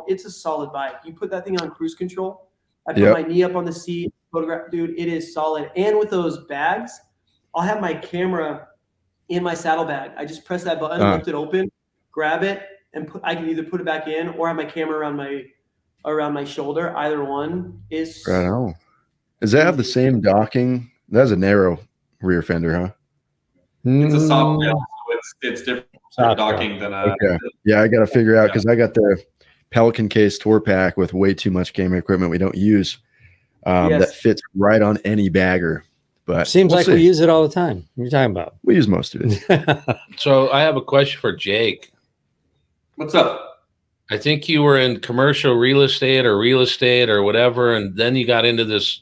it's a solid bike. You put that thing on cruise control. I put my knee up on the seat, photograph, dude, it is solid. And with those bags, I'll have my camera in my saddlebag. I just press that button, lift it open, grab it, and I can either put it back in or have my camera around my shoulder. Either one is right on. Does that have the same docking? That's a narrow rear fender, huh? It's a soft rail, so it's different docking than a. Okay. Yeah, I got to figure out, because I got the Pelican case tour pack with way too much camera equipment we don't use. That fits right on any bagger. but seems we'll like see. we use it all the time. What are you talking about? We use most of it. So I have a question for Jake. What's up? I think you were in commercial real estate or whatever, and then you got into this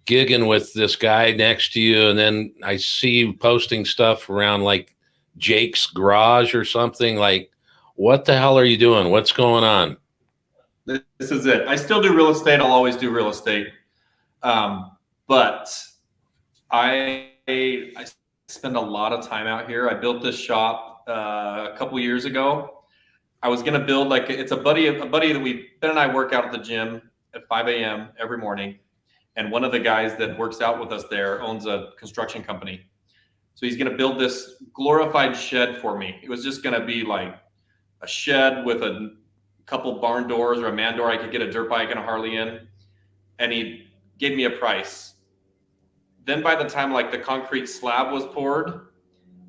gigging with this guy next to you, and then I see you posting stuff around like Jake's Garage or something. Like, what the hell are you doing? What's going on? This is it. I still do real estate. I'll always do real estate. But I spend a lot of time out here. I built this shop a couple years ago. I was going to build it's a buddy that Ben and I work out at the gym at 5 a.m. every morning. And one of the guys that works out with us there owns a construction company. So he's going to build this glorified shed for me. It was just going to be like a shed with a couple barn doors or a man door I could get a dirt bike and a Harley in. And he gave me a price. Then by the time like the concrete slab was poured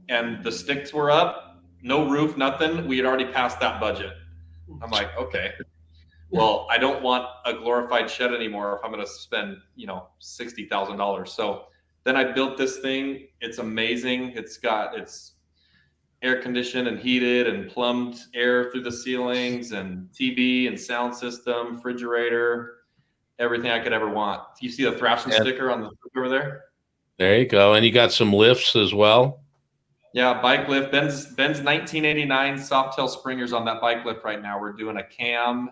and the sticks were up, no roof, nothing, we had already passed that budget. I'm like, okay. Well, I don't want a glorified shed anymore if I'm going to spend, $60,000. So then I built this thing. It's amazing. It's air conditioned and heated and plumbed air through the ceilings and TV and sound system, refrigerator, everything I could ever want. You see the Thrashin sticker on the over there? There you go. And you got some lifts as well. Yeah, bike lift. Ben's 1989 Softail Springers on that bike lift right now. We're doing a cam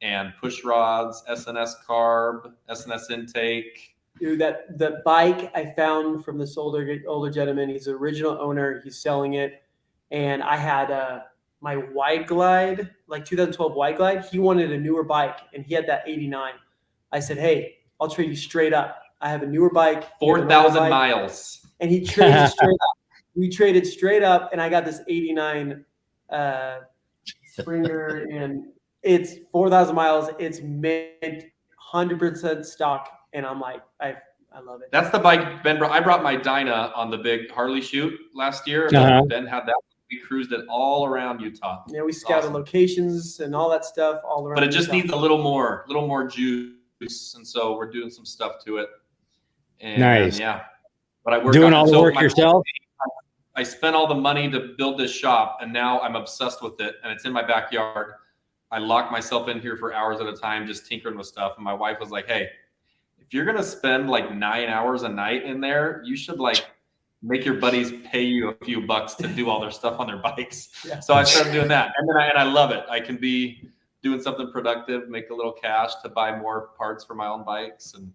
and push rods, SNS carb, SNS intake. Dude, the bike I found from this older gentleman. He's the original owner. He's selling it, and I had my Wide Glide, like 2012 Wide Glide. He wanted a newer bike, and he had that 89. I said, "Hey, I'll trade you straight up. I have a newer bike, 4,000 miles." And he traded straight up. We traded straight up, and I got this 89 Springer, and it's 4,000 miles. It's mint, 100% stock, and I'm like, I love it. That's the bike Ben brought. I brought my Dyna on the big Harley shoot last year. Ben had that. We cruised it all around Utah. Yeah, we scouted locations and all that stuff all around. But it just needs a little more juice, and so we're doing some stuff to it. And, nice. Yeah. But I work doing all the work yourself. I spent all the money to build this shop, and now I'm obsessed with it, and it's in my backyard. I lock myself in here for hours at a time just tinkering with stuff. And my wife was like, hey, if you're going to spend like 9 hours a night in there, you should like make your buddies pay you a few bucks to do all their stuff on their bikes. Yeah. So I started doing that. And then I love it. I can be doing something productive, make a little cash to buy more parts for my own bikes and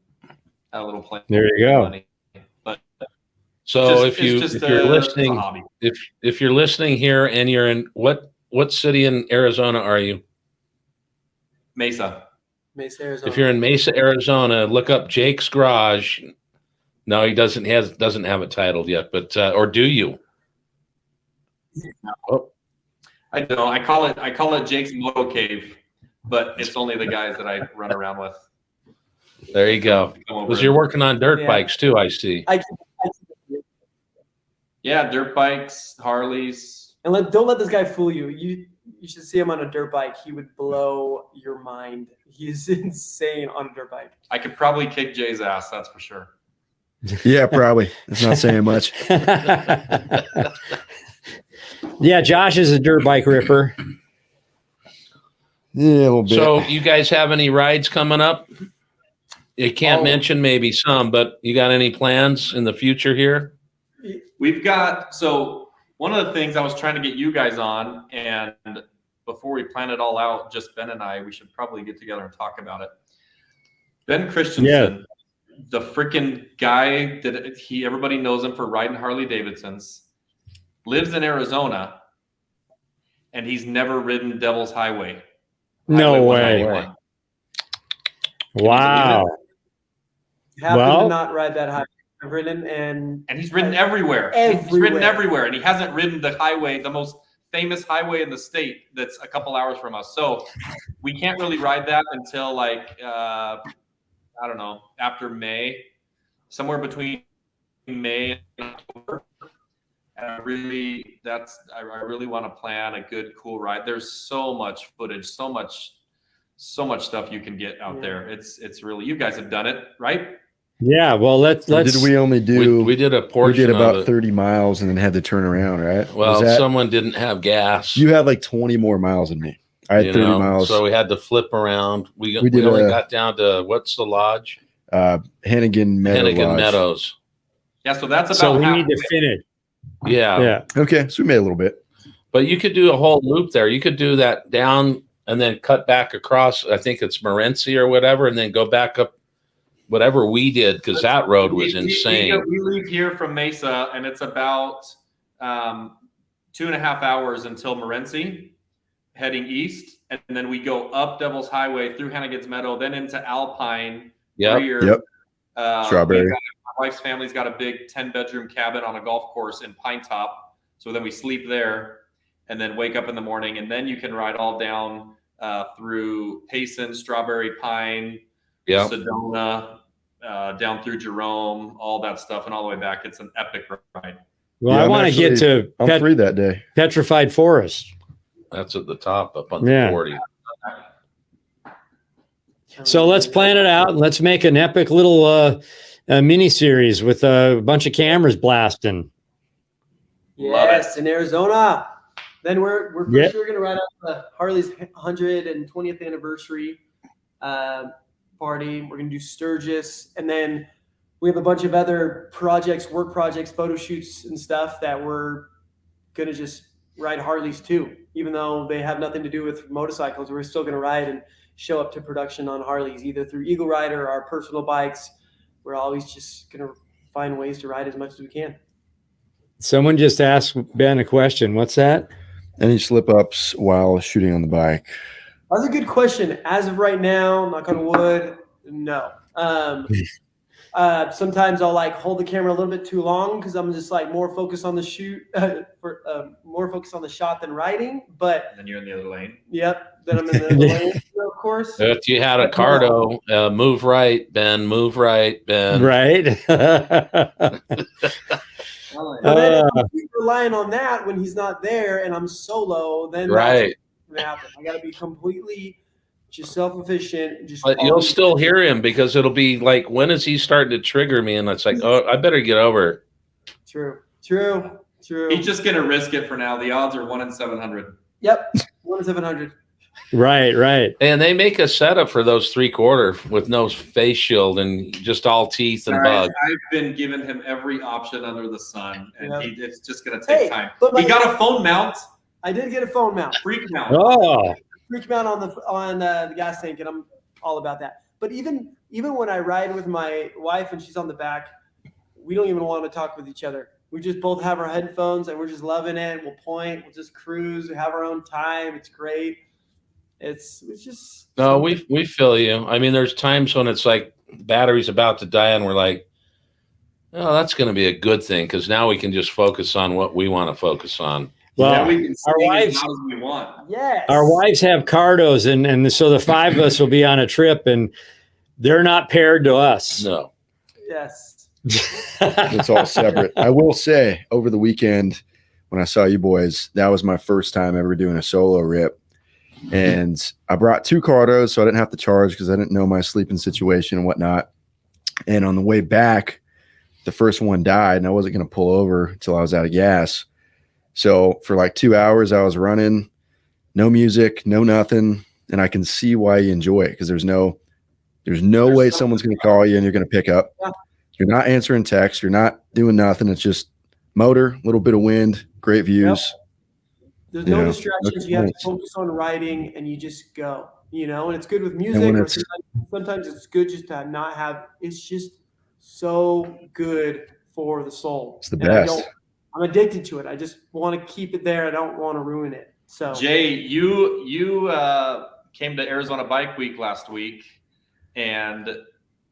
have a little plan. There you go. Money. But so if you're listening, if you're listening here and you're in what city in Arizona are you? Mesa, Arizona. If you're in Mesa, Arizona, look up Jake's Garage. No, he doesn't have it titled yet, but or do you? Oh. I don't. I call it Jake's Moto Cave, but it's only the guys that I run around with. There you go. Because you're working on dirt bikes too, I see. Yeah, dirt bikes, Harleys. And don't let this guy fool you. You should see him on a dirt bike. He would blow your mind. He's insane on a dirt bike. I could probably kick Jay's ass, that's for sure. Yeah, probably. It's not saying much. Yeah, Josh is a dirt bike ripper. Yeah, a little bit. So you guys have any rides coming up? You can't mention maybe some, but you got any plans in the future here? We've got, so one of the things I was trying to get you guys on, and before we plan it all out, just Ben and I, we should probably get together and talk about it. Ben Christensen, the freaking guy that everybody knows him for riding Harley-Davidsons, lives in Arizona, and he's never ridden Devil's Highway. No way. Wow. Happened to not ride that highway. I've ridden and he's ridden everywhere. He's ridden everywhere, and he hasn't ridden the highway, the most famous highway in the state that's a couple hours from us. So we can't really ride that until like I don't know, after May, somewhere between May and October. And I really want to plan a good, cool ride. There's so much footage, so much stuff you can get out there. It's really, you guys have done it, right? Yeah, well, let's. Did we only do? We did a We portion. did about of it. 30 miles and then had to turn around, right? Well, someone didn't have gas. You had like 20 more miles than me. I had 30 miles. So we had to flip around. We did only got down to, what's the lodge? Hannigan Meadows. Yeah, so that's about. So we need to finish. Yeah. Okay, so we made a little bit. But you could do a whole loop there. You could do that down and then cut back across. I think it's Morenci or whatever, and then go back up whatever we did, because that road was insane. We leave here from Mesa, and it's about 2.5 hours until Morenci, heading east, and then we go up Devil's Highway through Hannigan's Meadow, then into Alpine. Yep. Strawberry. My wife's family's got a big 10-bedroom cabin on a golf course in Pine Top, so then we sleep there, and then wake up in the morning, and then you can ride all down through Payson, Strawberry Pine, Sedona, down through Jerome, all that stuff, and all the way back. It's an epic ride. Well, I want to get to I'm free that day. Petrified Forest. That's at the top up on the 40. So let's plan it out and let's make an epic little mini series with a bunch of cameras blasting. Yes, in Arizona. Then we're for sure going to ride out the Harley's 120th anniversary party. We're going to do Sturgis, and then we have a bunch of other projects, work projects, photo shoots and stuff that we're going to just ride Harleys too. Even though they have nothing to do with motorcycles, we're still going to ride and show up to production on Harleys, either through EagleRider or our personal bikes. We're always just going to find ways to ride as much as we can. Someone just asked Ben a question. What's that? Any slip-ups while shooting on the bike? That's a good question. As of right now, knock on wood, no. Sometimes I'll like hold the camera a little bit too long because I'm just like more focused on the shoot, more focused on the shot than writing. But then you're in the other lane. Yep. Then I'm in the other lane, of course. If you had a Cardo, move right, Ben. Move right, Ben. Right. Then if you keep relying on that when he's not there and I'm solo, then right. That's happen. I got to be completely just self-efficient. But you'll still hear him because it'll be like, when is he starting to trigger me? And it's like, oh, I better get over. True. He's just going to risk it for now. The odds are 1 in 700. Yep. 1 in 700. Right. And they make a setup for those 3/4 with no face shield and just all teeth and bugs. I've been giving him every option under the sun, and it's just going to take time. But we got a phone mount. I did get a phone mount. Freak mount. Oh. Freak mount on the gas tank, and I'm all about that. But even when I ride with my wife and she's on the back, we don't even want to talk with each other. We just both have our headphones and we're just loving it. We'll point, we'll just cruise, we have our own time. It's great. It's just no, we feel you. I mean, there's times when it's like battery's about to die and we're like, oh, that's going to be a good thing because now we can just focus on what we want to focus on. Well, we can our wives, as we want. Yes. Our wives have Cardos, and so the 5 of us will be on a trip, and they're not paired to us. No. Yes. It's all separate. I will say, over the weekend when I saw you boys, that was my first time ever doing a solo rip. And I brought 2 Cardos, so I didn't have to charge because I didn't know my sleeping situation and whatnot. And on the way back, the first one died, and I wasn't going to pull over until I was out of gas. So for like 2 hours, I was running, no music, no nothing, and I can see why you enjoy it because there's no way someone's going to call you and you're going to pick up. Yeah. You're not answering texts. You're not doing nothing. It's just motor, a little bit of wind, great views. Yep. There's no distractions. You have to focus on writing, and you just go. And it's good with music. Or sometimes it's good just to not have. It's just so good for the soul. It's the best. I'm addicted to it. I just want to keep it there. I don't want to ruin it. So Jay, you came to Arizona Bike Week last week, and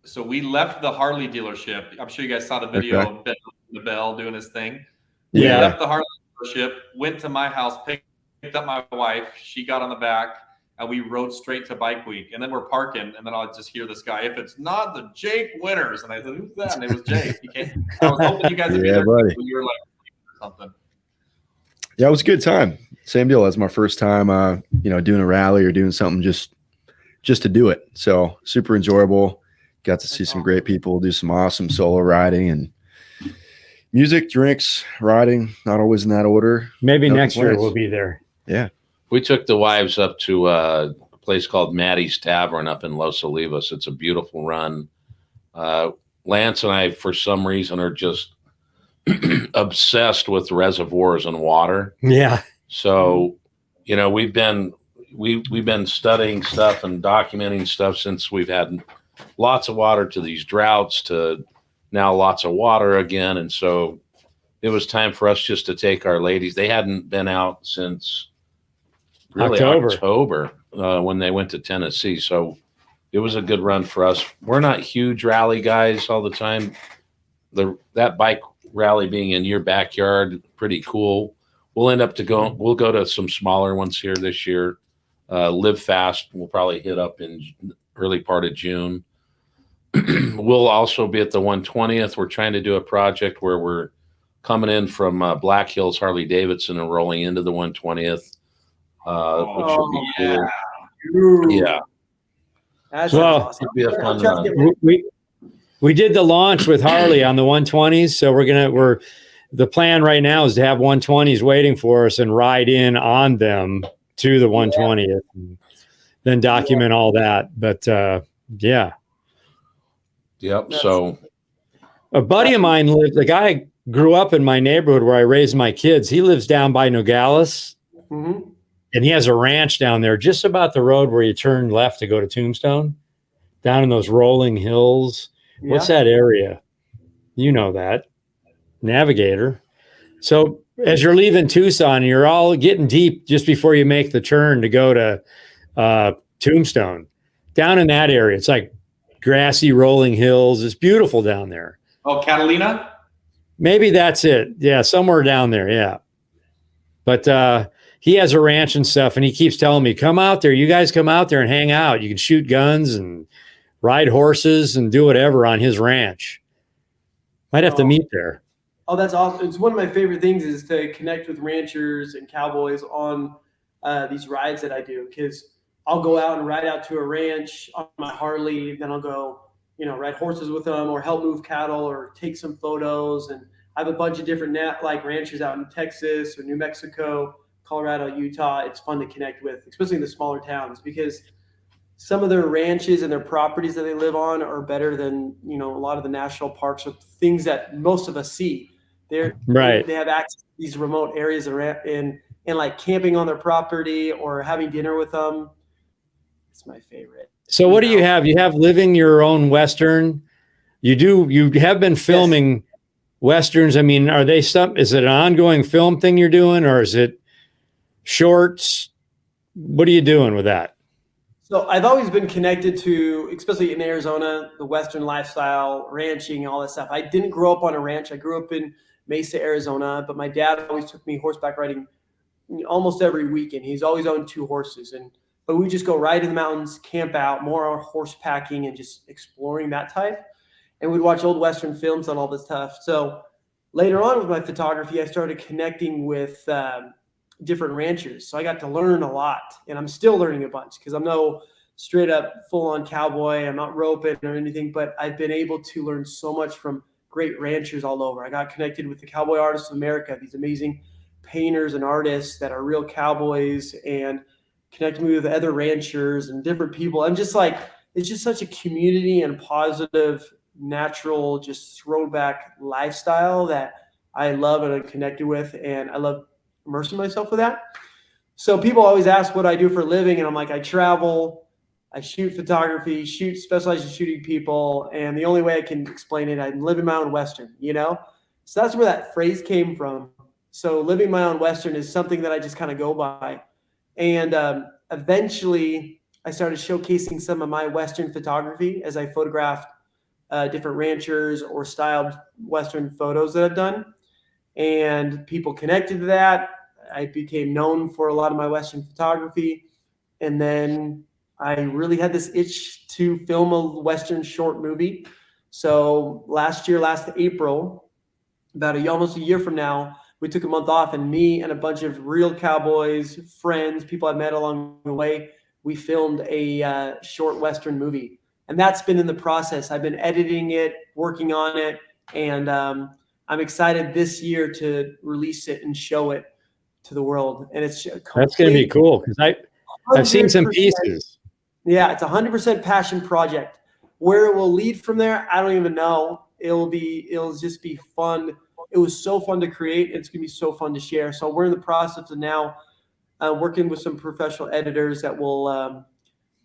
so we left the Harley dealership. I'm sure you guys saw the video of Ben the Bell doing his thing. Yeah. We left the Harley dealership, went to my house, picked up my wife. She got on the back, and we rode straight to Bike Week. And then we're parking, and then I'll just hear this guy, if it's not the Jake Winters. And I said, who's that? And it was Jake. I was hoping you guys would be there. Buddy. You were like, something. Yeah, it was a good time. Same deal. That's my first time, doing a rally or doing something just to do it. So super enjoyable. got to see some great people do some awesome solo riding and music, drinks, riding, not always in that order. Maybe No next year complaints. we'll be there. Yeah. We took the wives up to a place called Maddie's Tavern up in Los Olivos. It's a beautiful run. Lance and I, for some reason, are just obsessed with reservoirs and water. Yeah. So, you know, we've been studying stuff and documenting stuff since we've had lots of water to these droughts to now lots of water again. And so it was time for us just to take our ladies. They hadn't been out since really October when they went to Tennessee. So it was a good run for us. We're not huge rally guys all the time. That bike rally being in your backyard, pretty cool. We'll go to some smaller ones here this year. Live Fast, we'll probably hit up in early part of June. We'll also be at the 120th. We're trying to do a project where we're coming in from Black Hills Harley-Davidson and rolling into the 120th, which would be cool. Yeah. That's Well, awesome. It'd be a fun run. We did the launch with Harley on the 120s, so the plan right now is to have 120s waiting for us and ride in on them to the 120th, and then document all that. But yeah. Yep. So A buddy of mine the guy grew up in my neighborhood where I raised my kids. He lives down by Nogales, and he has a ranch down there, just about the road where you turn left to go to Tombstone, down in those rolling hills. Yeah. What's that area? You know that. Navigator. So as you're leaving Tucson, you're all getting deep just before you make the turn to go to Tombstone. Down in that area, it's like grassy rolling hills. It's beautiful down there. Oh, Catalina? Maybe that's it. Yeah, somewhere down there. Yeah. But he has a ranch and stuff, and he keeps telling me, come out there. You guys come out there and hang out. You can shoot guns and ride horses and do whatever on his ranch. Might have to meet there. Oh, that's awesome. It's one of my favorite things is to connect with ranchers and cowboys on these rides that I do, because I'll go out and ride out to a ranch on my Harley. Then I'll go, ride horses with them or help move cattle or take some photos. And I have a bunch of different ranchers out in Texas or New Mexico, Colorado, Utah. It's fun to connect with, especially in the smaller towns, because some of their ranches and their properties that they live on are better than, a lot of the national parks or things that most of us see. They have access to these remote areas and like camping on their property or having dinner with them. It's my favorite. So what do you have? You have living your own Western. You have been filming Westerns. I mean, is it an ongoing film thing you're doing, or is it shorts? What are you doing with that? So I've always been connected to, especially in Arizona, the Western lifestyle, ranching, all that stuff. I didn't grow up on a ranch. I grew up in Mesa, Arizona, but my dad always took me horseback riding almost every weekend. He's always owned 2 horses, but we just go ride in the mountains, camp out, more horse packing and just exploring that type. And we'd watch old Western films on all this stuff. So later on with my photography, I started connecting with different ranchers. So I got to learn a lot, and I'm still learning a bunch because I'm no straight up full on cowboy. I'm not roping or anything, but I've been able to learn so much from great ranchers all over. I got connected with the Cowboy Artists of America, these amazing painters and artists that are real cowboys, and connected me with other ranchers and different people. I'm just like, it's just such a community and positive, natural, just throwback lifestyle that I love and I'm connected with, and I love immersing myself with that. So people always ask what I do for a living, and I'm like, I travel, I shoot photography, specialize in shooting people, and the only way I can explain it, I'm living my own Western, So that's where that phrase came from. So living my own Western is something that I just kind of go by. And eventually I started showcasing some of my Western photography as I photographed different ranchers or styled Western photos that I've done. And people connected to that. I became known for a lot of my Western photography. And then I really had this itch to film a Western short movie. So last April, almost a year from now, we took a month off, and me and a bunch of real cowboys, friends, people I've met along the way, we filmed a short Western movie. And that's been in the process. I've been editing it, working on it, and I'm excited this year to release it and show it to the world. And it's that's going to be cool because I've seen some 100%. pieces. Yeah, it's 100% passion project. Where it will lead from there, I don't even know. It'll just be fun. It was so fun to create. It's going to be so fun to share. So we're in the process of now working with some professional editors that will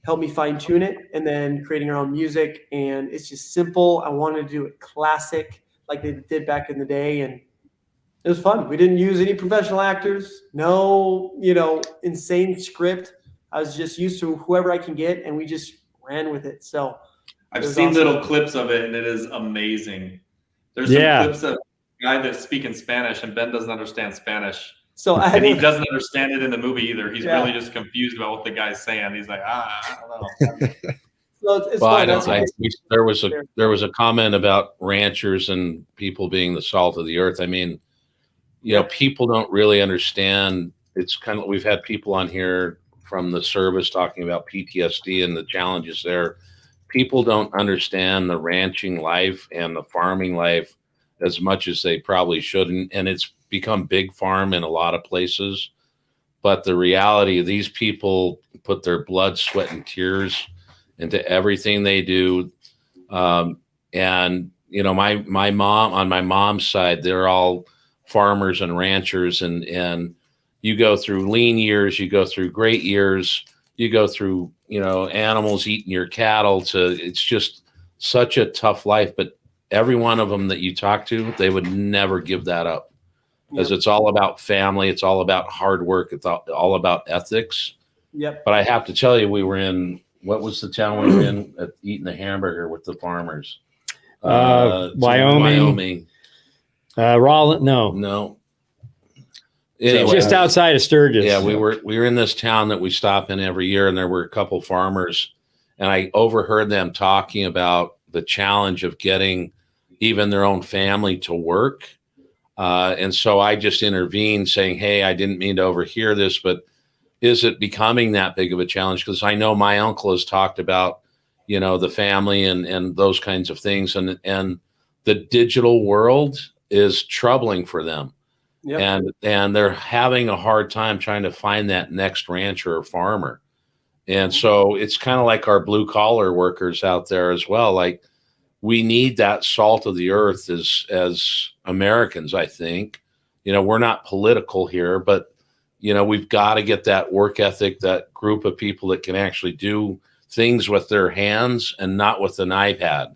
help me fine tune it, and then creating our own music. And it's just simple. I wanted to do it classic like they did back in the day. And it was fun. We didn't use any professional actors, no, insane script. I was just used to whoever I can get, and we just ran with it. So I've seen awesome little clips of it, and it is amazing. There's some clips of a guy that's speaking Spanish, and Ben doesn't understand Spanish. And he doesn't understand it in the movie either. He's really just confused about what the guy's saying. He's like, I don't know. So it's fun. There was a comment about ranchers and people being the salt of the earth. I mean, people don't really understand. It's kind of, we've had people on here from the service talking about PTSD and the challenges there. People don't understand the ranching life and the farming life as much as they probably should. And it's become big farm in a lot of places. But the reality, these people put their blood, sweat, and tears into everything they do. And, my mom, on my mom's side, they're all farmers and ranchers, and you go through lean years, you go through great years, you go through, animals eating your cattle it's just such a tough life. But every one of them that you talk to, they would never give that up, because it's all about family. It's all about hard work. It's all about ethics. Yep. But I have to tell you, we were in, what was the town we were in, eating the hamburger with the farmers? Wyoming. Rollin, no. Anyway, just outside of Sturgis. Yeah, we were in this town that we stop in every year, and there were a couple farmers, and I overheard them talking about the challenge of getting even their own family to work. And so I just intervened saying, hey, I didn't mean to overhear this, but is it becoming that big of a challenge? Because I know my uncle has talked about, the family and those kinds of things. And the digital world is troubling for them. Yep. And they're having a hard time trying to find that next rancher or farmer. And so it's kind of like our blue collar workers out there as well. Like, we need that salt of the earth as Americans, I think. We're not political here, but we've got to get that work ethic, that group of people that can actually do things with their hands and not with an iPad,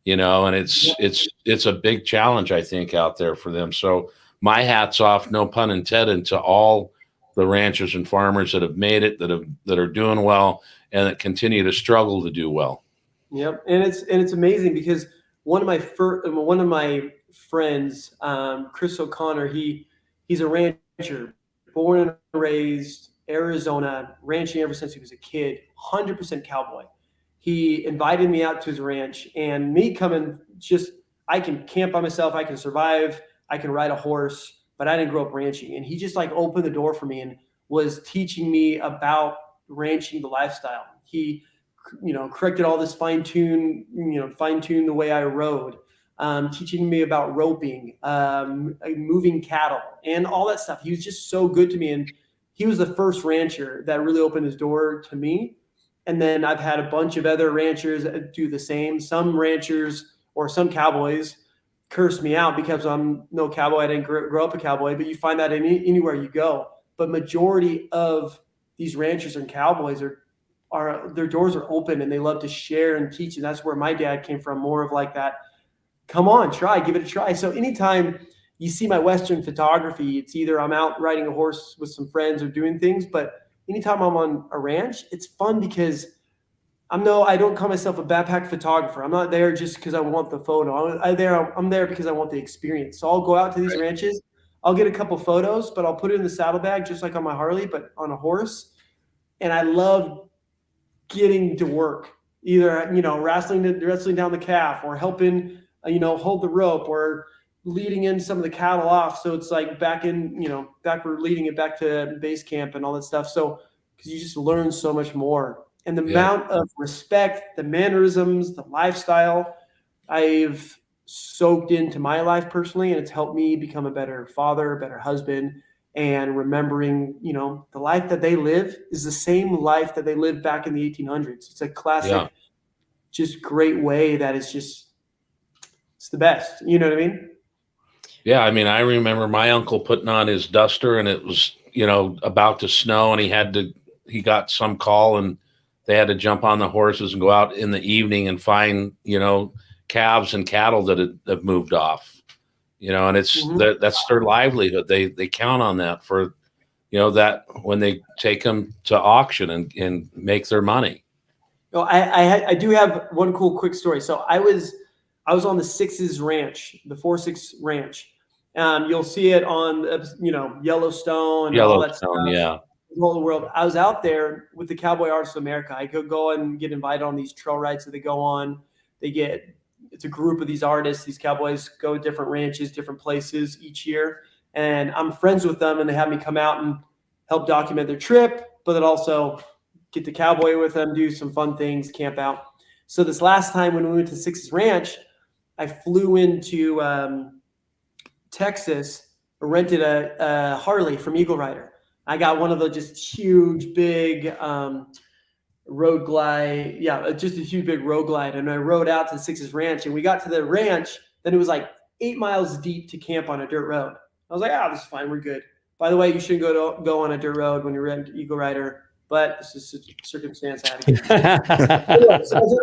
and it's a big challenge, I think, out there for them. So my hat's off, no pun intended, to all the ranchers and farmers that have made it, that are doing well, and that continue to struggle to do well. Yep, and it's amazing because one of my friends, Chris O'Connor, he's a rancher, born and raised Arizona, ranching ever since he was a kid, 100% cowboy. He invited me out to his ranch, and me coming, I can camp by myself, I can survive, I can ride a horse, but I didn't grow up ranching. And he just opened the door for me and was teaching me about ranching, the lifestyle. He, corrected all this fine-tune the way I rode, teaching me about roping, moving cattle, and all that stuff. He was just so good to me. And he was the first rancher that really opened his door to me. And then I've had a bunch of other ranchers do the same. Some ranchers or some cowboys curse me out because I'm no cowboy. I didn't grow up a cowboy, but you find that anywhere you go. But majority of these ranchers and cowboys are their doors are open, and they love to share and teach. And that's where my dad came from, more of like that, come on, give it a try. So anytime you see my Western photography, it's either I'm out riding a horse with some friends or doing things, but anytime I'm on a ranch, it's fun because I don't call myself a backpack photographer. I'm not there just because I want the photo. I'm there because I want the experience. So I'll go out to these ranches. I'll get a couple photos, but I'll put it in the saddlebag just like on my Harley, but on a horse. And I love getting to work, either wrestling down the calf, or helping hold the rope, or leading in some of the cattle off. So it's like back we're leading it back to base camp and all that stuff. So because you just learn so much more And the amount of respect, the mannerisms, the lifestyle, I've soaked into my life personally, and it's helped me become a better father, a better husband, and remembering, you know, the life that they live is the same life that they lived back in the 1800s. It's a classic, just great way that it's just, it's the best. You know what I mean? Yeah. I mean, I remember my uncle putting on his duster and it was, you know, about to snow, and he got some call and they had to jump on the horses and go out in the evening and find, you know, calves and cattle that have moved off, you know, and it's that's their livelihood. They count on that for, you know, that when they take them to auction and make their money. Oh, I do have one cool quick story. So I was on the Sixes Ranch, the 4-6 Ranch. You'll see it on, you know, Yellowstone and all that stuff. Yeah. All the world. I was out there with the Cowboy Artists of America. I could go and get invited on these trail rides that they go on. It's a group of these artists, these cowboys go to different ranches, different places each year. And I'm friends with them, and they have me come out and help document their trip, but then also get to cowboy with them, do some fun things, camp out. So this last time when we went to Sixes Ranch, I flew into Texas, rented a Harley from EagleRider. I got one of the just huge, big road glide. Yeah, just a huge, big road glide. And I rode out to the Sixes Ranch, and we got to the ranch. Then it was like 8 miles deep to camp on a dirt road. I was like, this is fine. We're good. By the way, you shouldn't go on a dirt road when you're in EagleRider, but it's just a circumstance I had to get. So I was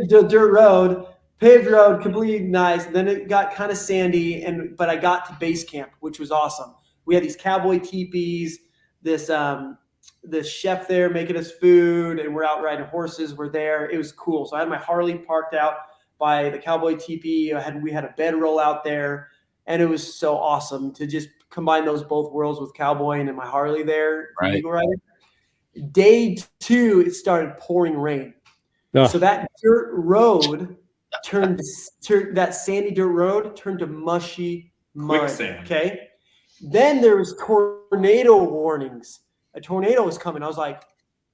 on a dirt road, paved road, completely nice. And then it got kind of sandy, but I got to base camp, which was awesome. We had these cowboy teepees. This chef there making us food, and we're out riding horses. We're there. It was cool. So I had my Harley parked out by the cowboy teepee. We had a bedroll out there, and it was so awesome to just combine both worlds with cowboying and my Harley there. Right. Day 2, it started pouring rain. Oh. So that dirt road that sandy dirt road turned to mushy mud. Quicksand. Okay. Then there was tornado warnings. A tornado was coming. I was like,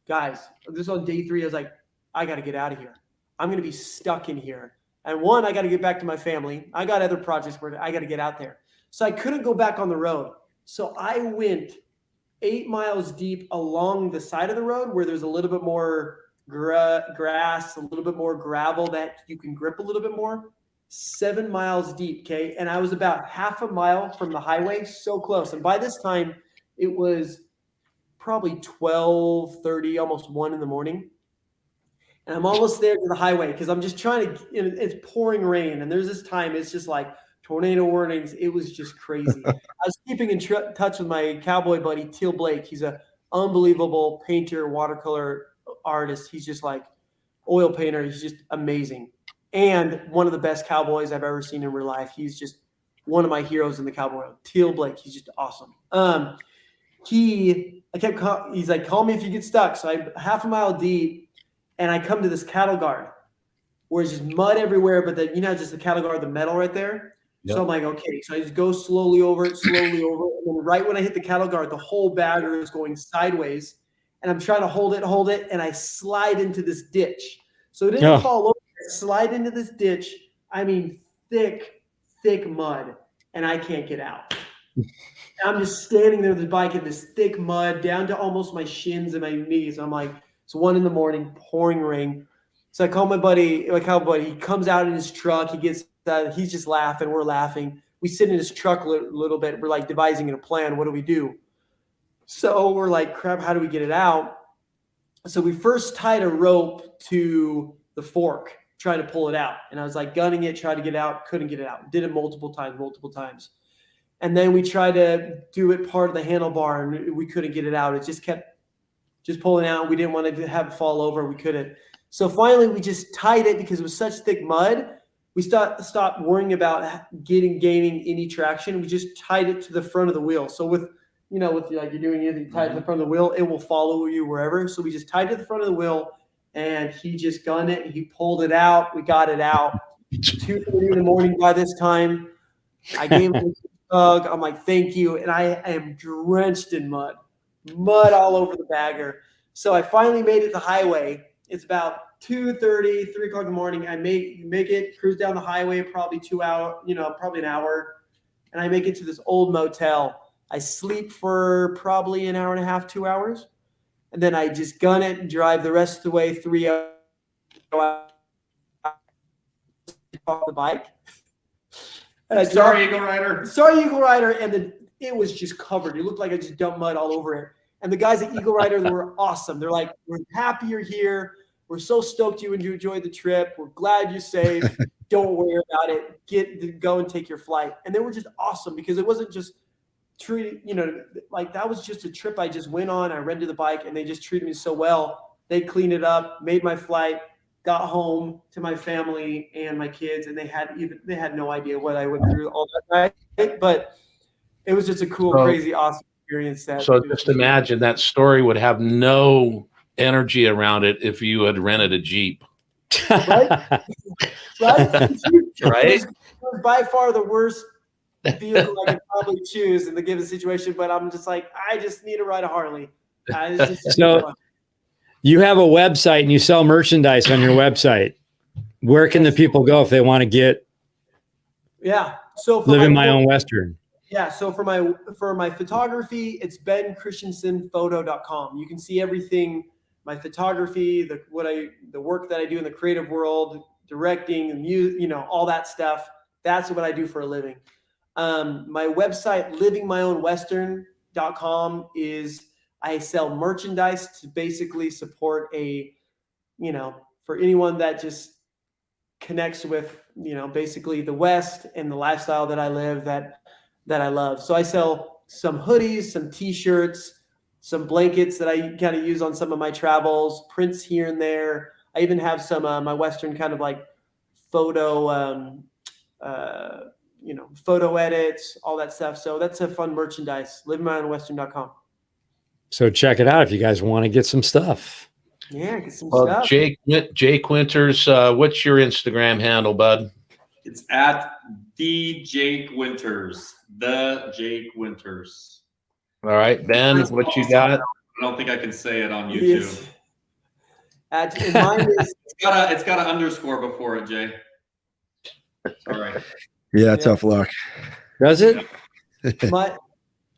guys, this was on day 3. I was like, I got to get out of here. I'm going to be stuck in here. And one, I got to get back to my family. I got other projects where I got to get out there. So I couldn't go back on the road. So I went 8 miles deep along the side of the road where there's a little bit more grass, a little bit more gravel that you can grip a little bit more. 7 miles deep, okay? And I was about half a mile from the highway, so close. And by this time, it was probably 12:30, almost 1 in the morning. And I'm almost there to the highway because I'm just trying to, it's pouring rain. And there's this time, it's just like tornado warnings. It was just crazy. I was keeping in touch with my cowboy buddy, Teal Blake. He's an unbelievable painter, watercolor artist. He's just like oil painter. He's just amazing. And one of the best cowboys I've ever seen in real life. He's just one of my heroes in the cowboy world. Teal Blake. He's just awesome. He's like, call me if you get stuck. So I'm half a mile deep, and I come to this cattle guard where it's just mud everywhere, but just the cattle guard, the metal right there. Yep. So I'm like, okay. So I just go slowly over it. And then right when I hit the cattle guard, the whole bagger is going sideways, and I'm trying to hold it, and I slide into this ditch. So it didn't fall over. I slide into this ditch. I mean, thick mud, and I can't get out. I'm just standing there with the bike in this thick mud down to almost my shins and my knees. I'm like, it's 1 in the morning, pouring rain. So I call my cowboy buddy. He comes out in his truck. He's just laughing. We're laughing. We sit in his truck a little bit. We're like devising a plan. What do we do? So we're like, crap, how do we get it out? So we first tied a rope to the fork, trying to pull it out. And I was like gunning it, tried to get out, couldn't get it out. Did it multiple times. And then we tried to do it part of the handlebar, and we couldn't get it out. It just kept pulling out. We didn't want to have it fall over. We couldn't. So finally, we just tied it because it was such thick mud. We stopped worrying about gaining any traction. We just tied it to the front of the wheel. So with like you're doing anything tied to the front of the wheel, it will follow you wherever. So we just tied it to the front of the wheel, and he just gunned it. And he pulled it out. We got it out. 2:30 in the morning by this time. I gave him a hug. I'm like, thank you. And I am drenched in mud all over the bagger. So I finally made it to the highway, It's about 2:30, 3 o'clock in the morning. I make it, cruise down the highway, probably 2 hours, probably an hour. And I make it to this old motel. I sleep for probably an hour and a half, 2 hours. And then I just gun it and drive the rest of the way 3 hours off the bike. And Sorry, EagleRider. Sorry, EagleRider. And it was just covered. It looked like I just dumped mud all over it. And the guys at EagleRider, they were awesome. They're like, we're happy you're here. We're so stoked you enjoyed the trip. We're glad you're safe. Don't worry about it. Go and take your flight. And they were just awesome because it wasn't just treating, like that was just a trip I just went on. I rented the bike and they just treated me so well. They cleaned it up, made my flight, got home to my family and my kids, and they had no idea what I went through all that night. But it was just a cool, crazy, awesome experience. So just imagine that story would have no energy around it if you had rented a Jeep. Right? Right? Right? It was by far the worst vehicle I could probably choose in the given situation, but I'm just like, I just need to ride a Harley. So you have a website and you sell merchandise on your website. Where can the people go if they want to get living my own Western? Yeah, so for my photography, it's benchristensenphoto.com. You can see everything, my photography, the work that I do in the creative world, directing, all that stuff. That's what I do for a living. My website, livingmyownwestern.com, is I sell merchandise to basically support for anyone that just connects with, basically the West and the lifestyle that I live that I love. So I sell some hoodies, some t-shirts, some blankets that I kind of use on some of my travels, prints here and there. I even have some my Western kind of like photo, photo edits, all that stuff. So that's a fun merchandise. livingmyownwestern.com. So check it out if you guys want to get some stuff. Yeah, get some stuff. Jake Winters, what's your Instagram handle, bud? It's at the Jake Winters. The Jake Winters. All right, Ben, what you got? I don't think I can say it on YouTube. Yes. Mine is, it's got an underscore before it, Jay. All right. Yeah, tough luck. Does it?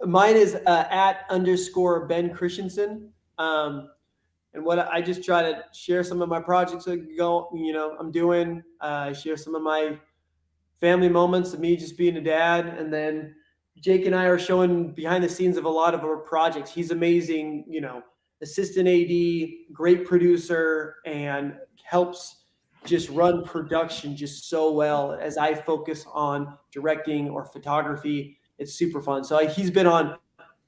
Mine is at _Ben Christensen. And what I just try to share some of my projects I'm doing. Share some of my family moments of me just being a dad. And then Jake and I are showing behind the scenes of a lot of our projects. He's amazing, assistant AD, great producer, and helps just run production just so well as I focus on directing or photography. It's super fun. So he's been on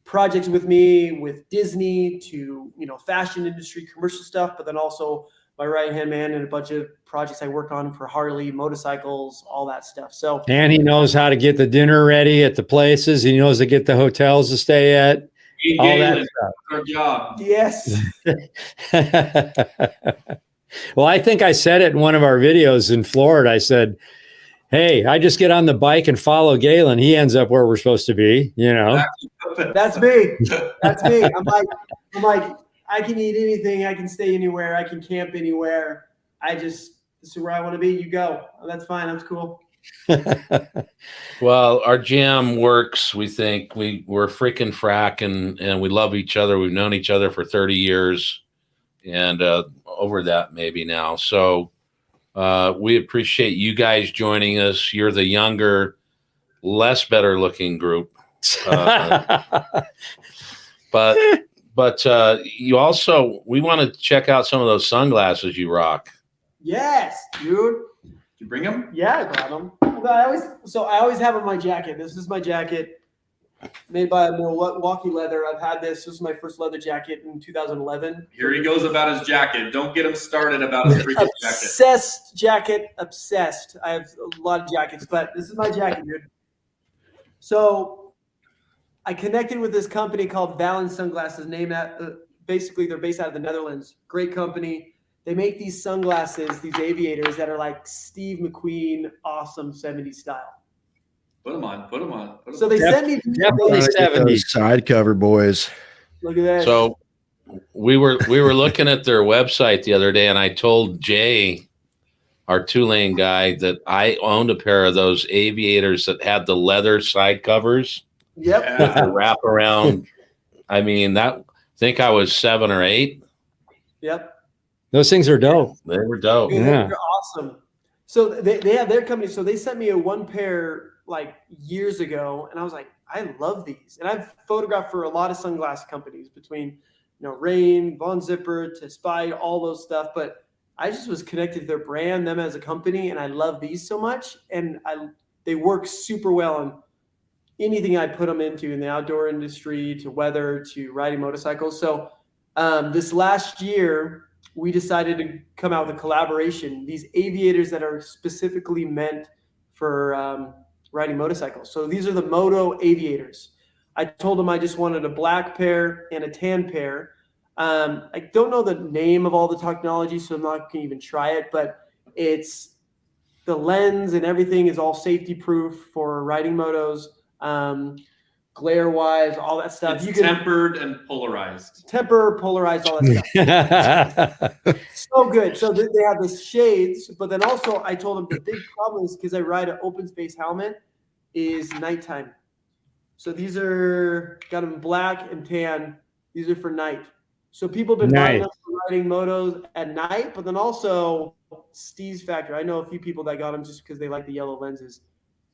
projects with me with Disney to, fashion industry, commercial stuff, but then also my right-hand man and a bunch of projects I worked on for Harley, motorcycles, all that stuff. So, and he knows how to get the dinner ready at the places. He knows to get the hotels to stay at. All that stuff. Good job. Yes. Well, I think I said it in one of our videos in Florida. I said, hey, I just get on the bike and follow Galen. He ends up where we're supposed to be, That's me. That's me. I'm like, I can eat anything. I can stay anywhere. I can camp anywhere. this is where I want to be. You go. Oh, that's fine. That's cool. Well, our jam works. We think we're freaking frack and we love each other. We've known each other for 30 years and over that maybe now. So we appreciate you guys joining us. You're the younger, less better looking group. But you also, we want to check out some of those sunglasses you rock. Yes, dude. Did you bring them? Yeah, I brought them. I always have on my jacket. This is my jacket made by Milwaukee leather. I've had this. This is my first leather jacket in 2011. Here he goes about his jacket. Don't get him started about his freaking jacket. Obsessed. I have a lot of jackets, but this is my jacket, dude. So I connected with this company called Valen Sunglasses, named at basically they're based out of the Netherlands. Great company. They make these sunglasses, these aviators that are like Steve McQueen, awesome 70s style. Put them on. So they send me definitely 70s side cover boys. Look at that. So We were looking at their website the other day, and I told Jay, our 2-lane guy, that I owned a pair of those aviators that had the leather side covers. Yep. With the wrap around. I mean, I think I was 7 or 8. Yep. Those things are dope. They were dope. Yeah. They're awesome. So they have their company. So they sent me a 1 pair like years ago, and I was like, I love these. And I've photographed for a lot of sunglass companies, between Rain, Von Zipper to Spy, all those stuff. But I just was connected to their brand, them as a company, and I love these so much. And they work super well on anything I put them into in the outdoor industry, to weather, to riding motorcycles. So this last year, we decided to come out with a collaboration, these aviators that are specifically meant for riding motorcycles. So these are the Moto aviators. I told them I just wanted a black pair and a tan pair. I don't know the name of all the technology, so I'm not going to even try it, but it's the lens and everything is all safety proof for riding motos. Glare wise, all that stuff. It's tempered and polarized. Polarized, all that stuff. So good. So they have the shades, but then also I told them the big problem is, because I ride an open space helmet, is nighttime. So these are got them black and tan. These are for night. So people have been buying them for riding motos at night, but then also Steve's factor. I know a few people that got them just because they like the yellow lenses,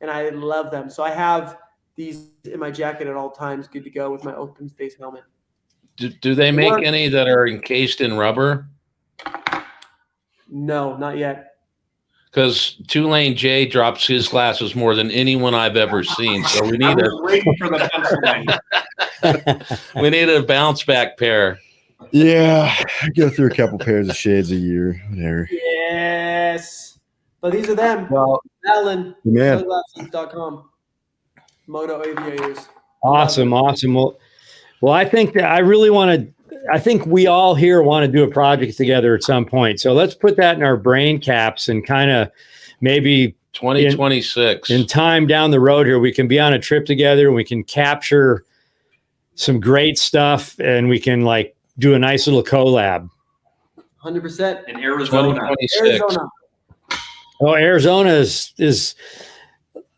and I love them. So I have these in my jacket at all times, good to go with my open space helmet. Do they make any that are encased in rubber? No, not yet. Because 2-Lane Jay drops his glasses more than anyone I've ever seen. So we need waiting for the we need a bounce back pair. Yeah, I go through a couple pairs of shades a year, whatever. Yes, but these are them. Well, Alan, man. sunglasses.com. Moto aviators. Awesome. Well, I think that I think we all here want to do a project together at some point. So let's put that in our brain caps, and kind of maybe 2026 in time down the road here, we can be on a trip together and we can capture some great stuff, and we can like do a nice little collab. 100% in Arizona. Oh, Arizona is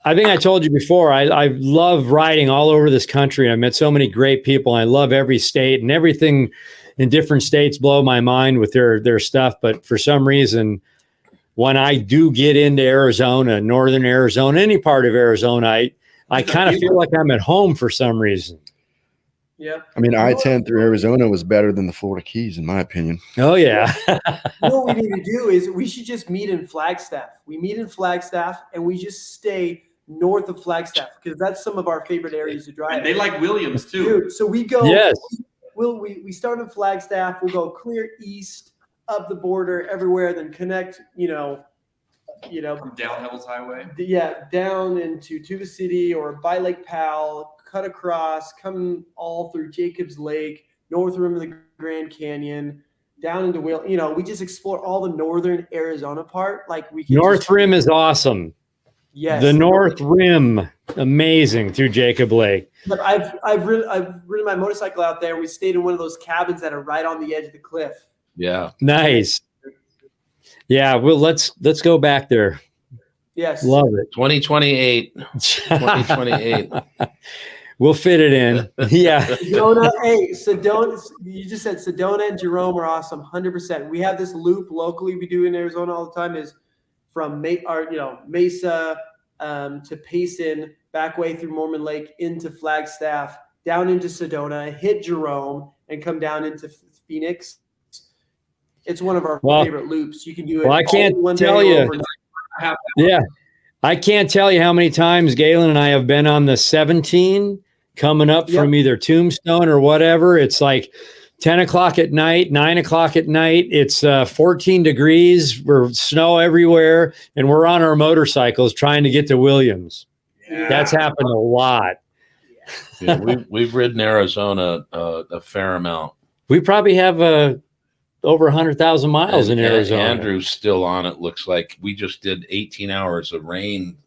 I think I told you before, I love riding all over this country. I met so many great people. I love every state, and everything in different states blow my mind with their stuff. But for some reason, when I do get into Arizona, northern Arizona, any part of Arizona, I kind of feel like I'm at home for some reason. Yeah. I mean, I-10 through Arizona was better than the Florida Keys, in my opinion. Oh, yeah. What we need to do is we should just meet in Flagstaff. We meet in Flagstaff, and we just stay north of Flagstaff, because that's some of our favorite areas to drive. And they like Williams too. Dude, so we go. Yes. We start in Flagstaff. We'll go clear east, up the border, everywhere, then connect. From down Hell's Highway. Yeah, down into Tuba City or by Lake Powell, cut across, come all through Jacobs Lake, north rim of the Grand Canyon, down into we just explore all the northern Arizona part. Like we can North Rim is awesome. Yes, the North Rim, amazing through Jacob Lake. But I've ridden my motorcycle out there. We stayed in one of those cabins that are right on the edge of the cliff. Yeah, nice. Yeah, well, let's go back there. Yes, love it. 2028. 2028. We'll fit it in. Yeah. Sedona. You just said Sedona and Jerome are awesome. 100%. We have this loop locally we do in Arizona all the time. Is from Mesa to Payson, back way through Mormon Lake into Flagstaff, down into Sedona, hit Jerome, and come down into Phoenix. It's one of our favorite loops. You can do it. Well, I can't tell you. Yeah, I can't tell you how many times Galen and I have been on the 17 coming up from either Tombstone or whatever. It's like 10 o'clock at night, 9 o'clock at night. It's 14 degrees. We're snow everywhere, and we're on our motorcycles trying to get to Williams. Yeah. That's happened a lot. Yeah, we've ridden Arizona a fair amount. We probably have over 100,000 miles in Arizona. Andrew's still on it. Looks like we just did 18 hours of rain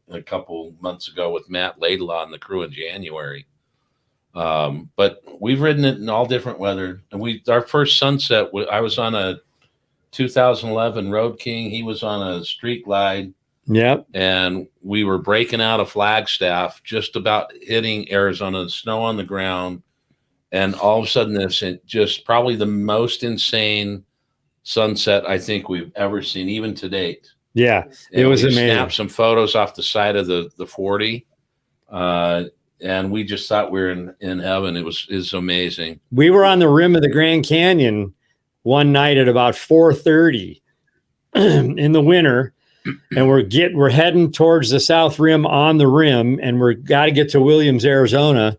a couple months ago with Matt Laidlaw and the crew in January. But we've ridden it in all different weather. And our first sunset, I was on a 2011 Road King. He was on a Street Glide. Yep. And we were breaking out of Flagstaff, just about hitting Arizona, snow on the ground. And all of a sudden, just probably the most insane sunset I think we've ever seen, even to date. Yeah, it was amazing. Snapped some photos off the side of the 40. And we just thought we were in heaven. It was amazing. We were on the rim of the Grand Canyon one night at about 4:30 in the winter, and we're heading towards the south rim on the rim, and we're got to get to Williams, Arizona.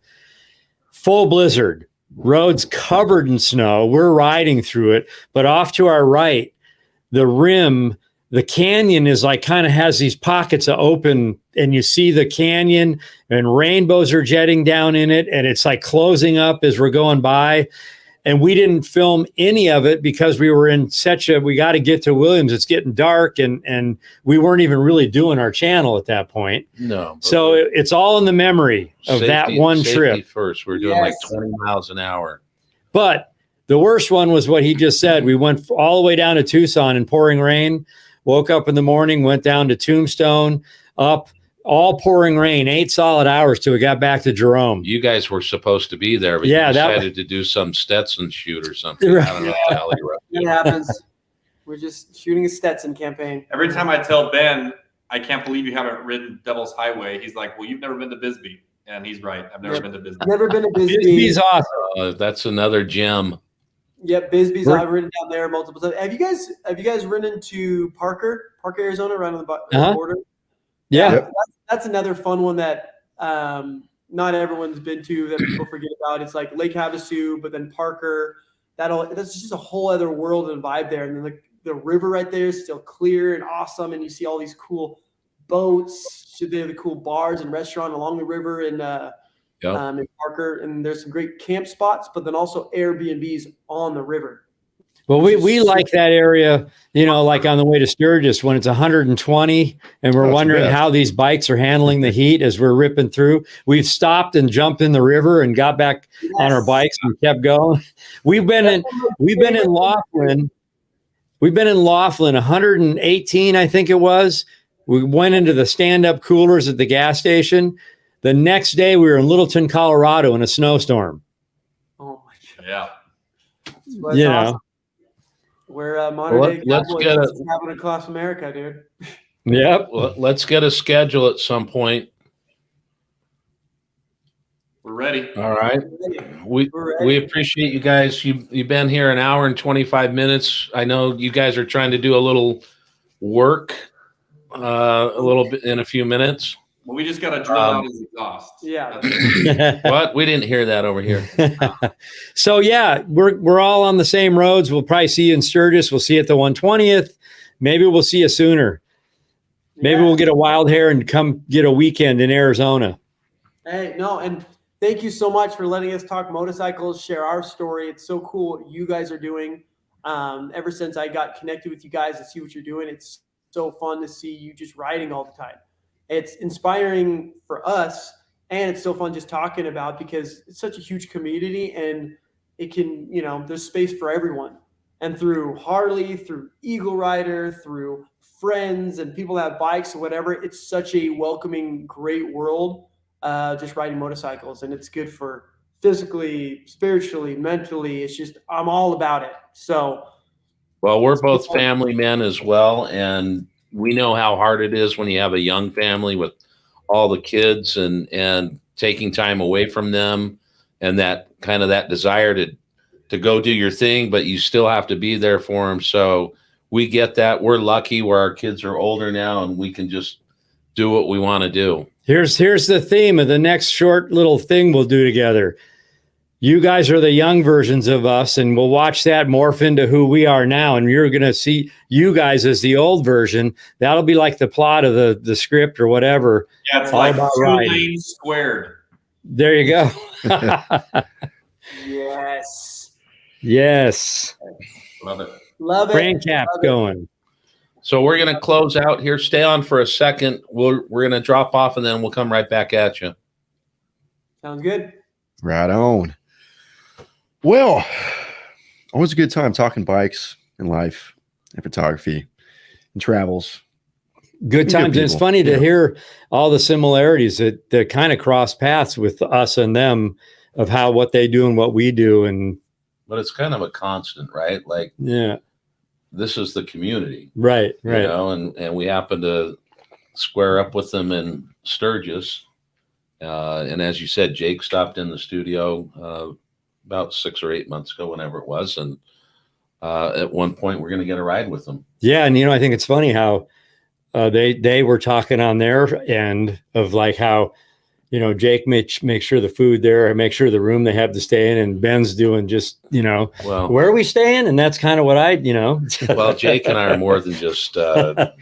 Full blizzard, roads covered in snow. We're riding through it, but off to our right, the rim, the canyon is like kind of has these pockets of open, and you see the canyon and rainbows are jetting down in it, and it's like closing up as we're going by. And we didn't film any of it because we were in we got to get to Williams. It's getting dark, and we weren't even really doing our channel at that point. No. So it's all in the memory of that one trip. First, we're doing like 20 miles an hour. But the worst one was what he just said. We went all the way down to Tucson in pouring rain, woke up in the morning, went down to Tombstone, up, all pouring rain, 8 solid hours till we got back to Jerome. You guys were supposed to be there, but you decided to do some Stetson shoot or something. Right. I don't know what the hell you were. It happens. We're just shooting a Stetson campaign. Every time I tell Ben, I can't believe you haven't ridden Devil's Highway, he's like, well, you've never been to Bisbee. And he's right. I've never been to Bisbee. Never been to Bisbee. Bisbee's awesome. That's another gem. Yep, Bisbee's. I've ridden down there multiple times. Have you guys ridden to Parker, Arizona, right on the border? Yeah. Yep. That's another fun one that not everyone's been to, that people forget about. It's like Lake Havasu, but then Parker. That's just a whole other world and vibe there. And then the river right there is still clear and awesome, and you see all these cool boats. They have the cool bars and restaurant along the river in Parker, and there's some great camp spots, but then also Airbnbs on the river. Well, we like that area, like on the way to Sturgis when it's 120 and we're wondering how these bikes are handling the heat as we're ripping through. We've stopped and jumped in the river and got back on our bikes and kept going. We've been in Laughlin. We've been in Laughlin 118, I think it was. We went into the stand-up coolers at the gas station. The next day we were in Littleton, Colorado in a snowstorm. Oh my God. Yeah. Awesome. We're modern day let's cowboys get traveling across America, dude. Yep. Well, let's get a schedule at some point. We're ready. All right. We're ready. We appreciate you guys. You've been here an hour and 25 minutes. I know you guys are trying to do a little work a little bit in a few minutes. Well, we just got to drill out his exhaust. Yeah. What? We didn't hear that over here. So yeah, we're all on the same roads. We'll probably see you in Sturgis. We'll see you at the 120th. Maybe we'll see you sooner. Maybe we'll get a wild hair and come get a weekend in Arizona. Hey, no, and thank you so much for letting us talk motorcycles, share our story. It's so cool what you guys are doing. Ever since I got connected with you guys and see what you're doing, it's so fun to see you just riding all the time. It's inspiring for us, and it's so fun just talking about, because it's such a huge community, and it can, there's space for everyone. And through Harley, through EagleRider, through friends and people that have bikes or whatever, it's such a welcoming, great world, just riding motorcycles. And it's good for physically, spiritually, mentally. It's just, I'm all about it. So, well, we're both family men as well, and we know how hard it is when you have a young family with all the kids and taking time away from them, and that kind of that desire to go do your thing, but you still have to be there for them. So we get that. We're lucky where our kids are older now and we can just do what we want to do. Here's the theme of the next short little thing we'll do together. You guys are the young versions of us, and we'll watch that morph into who we are now. And you're going to see you guys as the old version. That'll be like the plot of the script or whatever. Yeah, it's all like about 2 riding. lanes squared. There you go. yes. Yes. Love it. Love it. Brain cap going. So we're going to close out here. Stay on for a second. We're going to drop off, and then we'll come right back at you. Sounds good. Right on. Well, always a good time talking bikes and life and photography and travels. Good times. And it's funny to hear all the similarities that kind of cross paths with us and them of what they do and what we do. But it's kind of a constant, right? Like, yeah, this is the community, right. You know, and we happen to square up with them in Sturgis. And as you said, Jake stopped in the studio about 6 or 8 months ago, whenever it was. And at one point, we're going to get a ride with them. Yeah. And, I think it's funny how they were talking on their end of like how, Jake make sure the food there, make sure the room they have to stay in, and Ben's doing just, well, where are we staying? And that's kind of what Well, Jake and I are more than just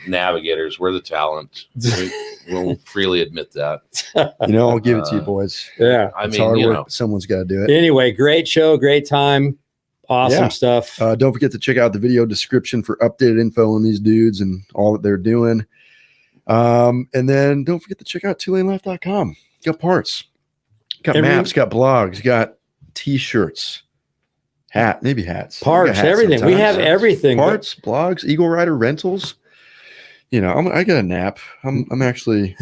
navigators. We're the talent. We'll freely admit that. I'll give it to you, boys. Yeah. It's hard work, but someone's got to do it. Anyway, great show, great time. Awesome stuff. Don't forget to check out the video description for updated info on these dudes and all that they're doing. And then don't forget to check out 2LaneLIVE.com. Got parts, got maps, got blogs, got t-shirts, maybe hats, parts, everything. Sometimes. We have everything. Parts, blogs, EagleRider rentals. I got a nap. I'm actually.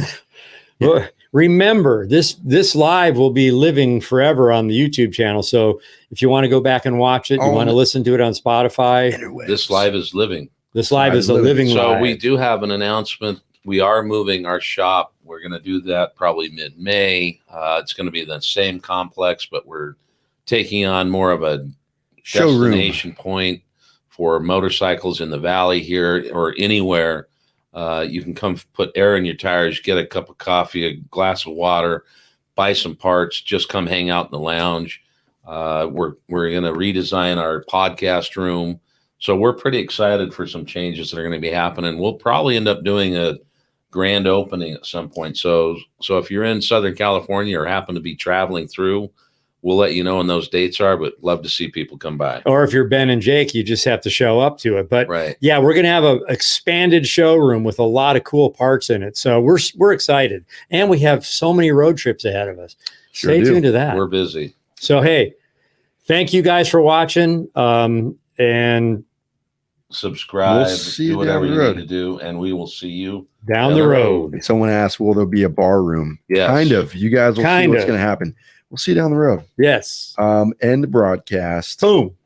Well, remember, this live will be living forever on the YouTube channel. So if you want to go back and watch it, you want to listen to it on Spotify. This live is living. This live is a living live. So we do have an announcement. We are moving our shop. We're going to do that probably mid-May. It's going to be the same complex, but we're taking on more of a destination point for motorcycles in the valley here or anywhere. You can come put air in your tires, get a cup of coffee, a glass of water, buy some parts, just come hang out in the lounge. We're going to redesign our podcast room. So we're pretty excited for some changes that are going to be happening. We'll probably end up doing a grand opening at some point. So if you're in Southern California or happen to be traveling through, we'll let you know when those dates are, but love to see people come by. Or if you're Ben and Jake, you just have to show up to it. But right. Yeah, we're going to have an expanded showroom with a lot of cool parts in it. So we're excited. And we have so many road trips ahead of us. Stay tuned to that. We're busy. So, hey, thank you guys for watching. And subscribe, do whatever you need to do, and we will see you down the road. Someone asked, will there be a bar room? Yes. Kind of. You guys will see what's going to happen. We'll see you down the road. Yes. End the broadcast. Boom.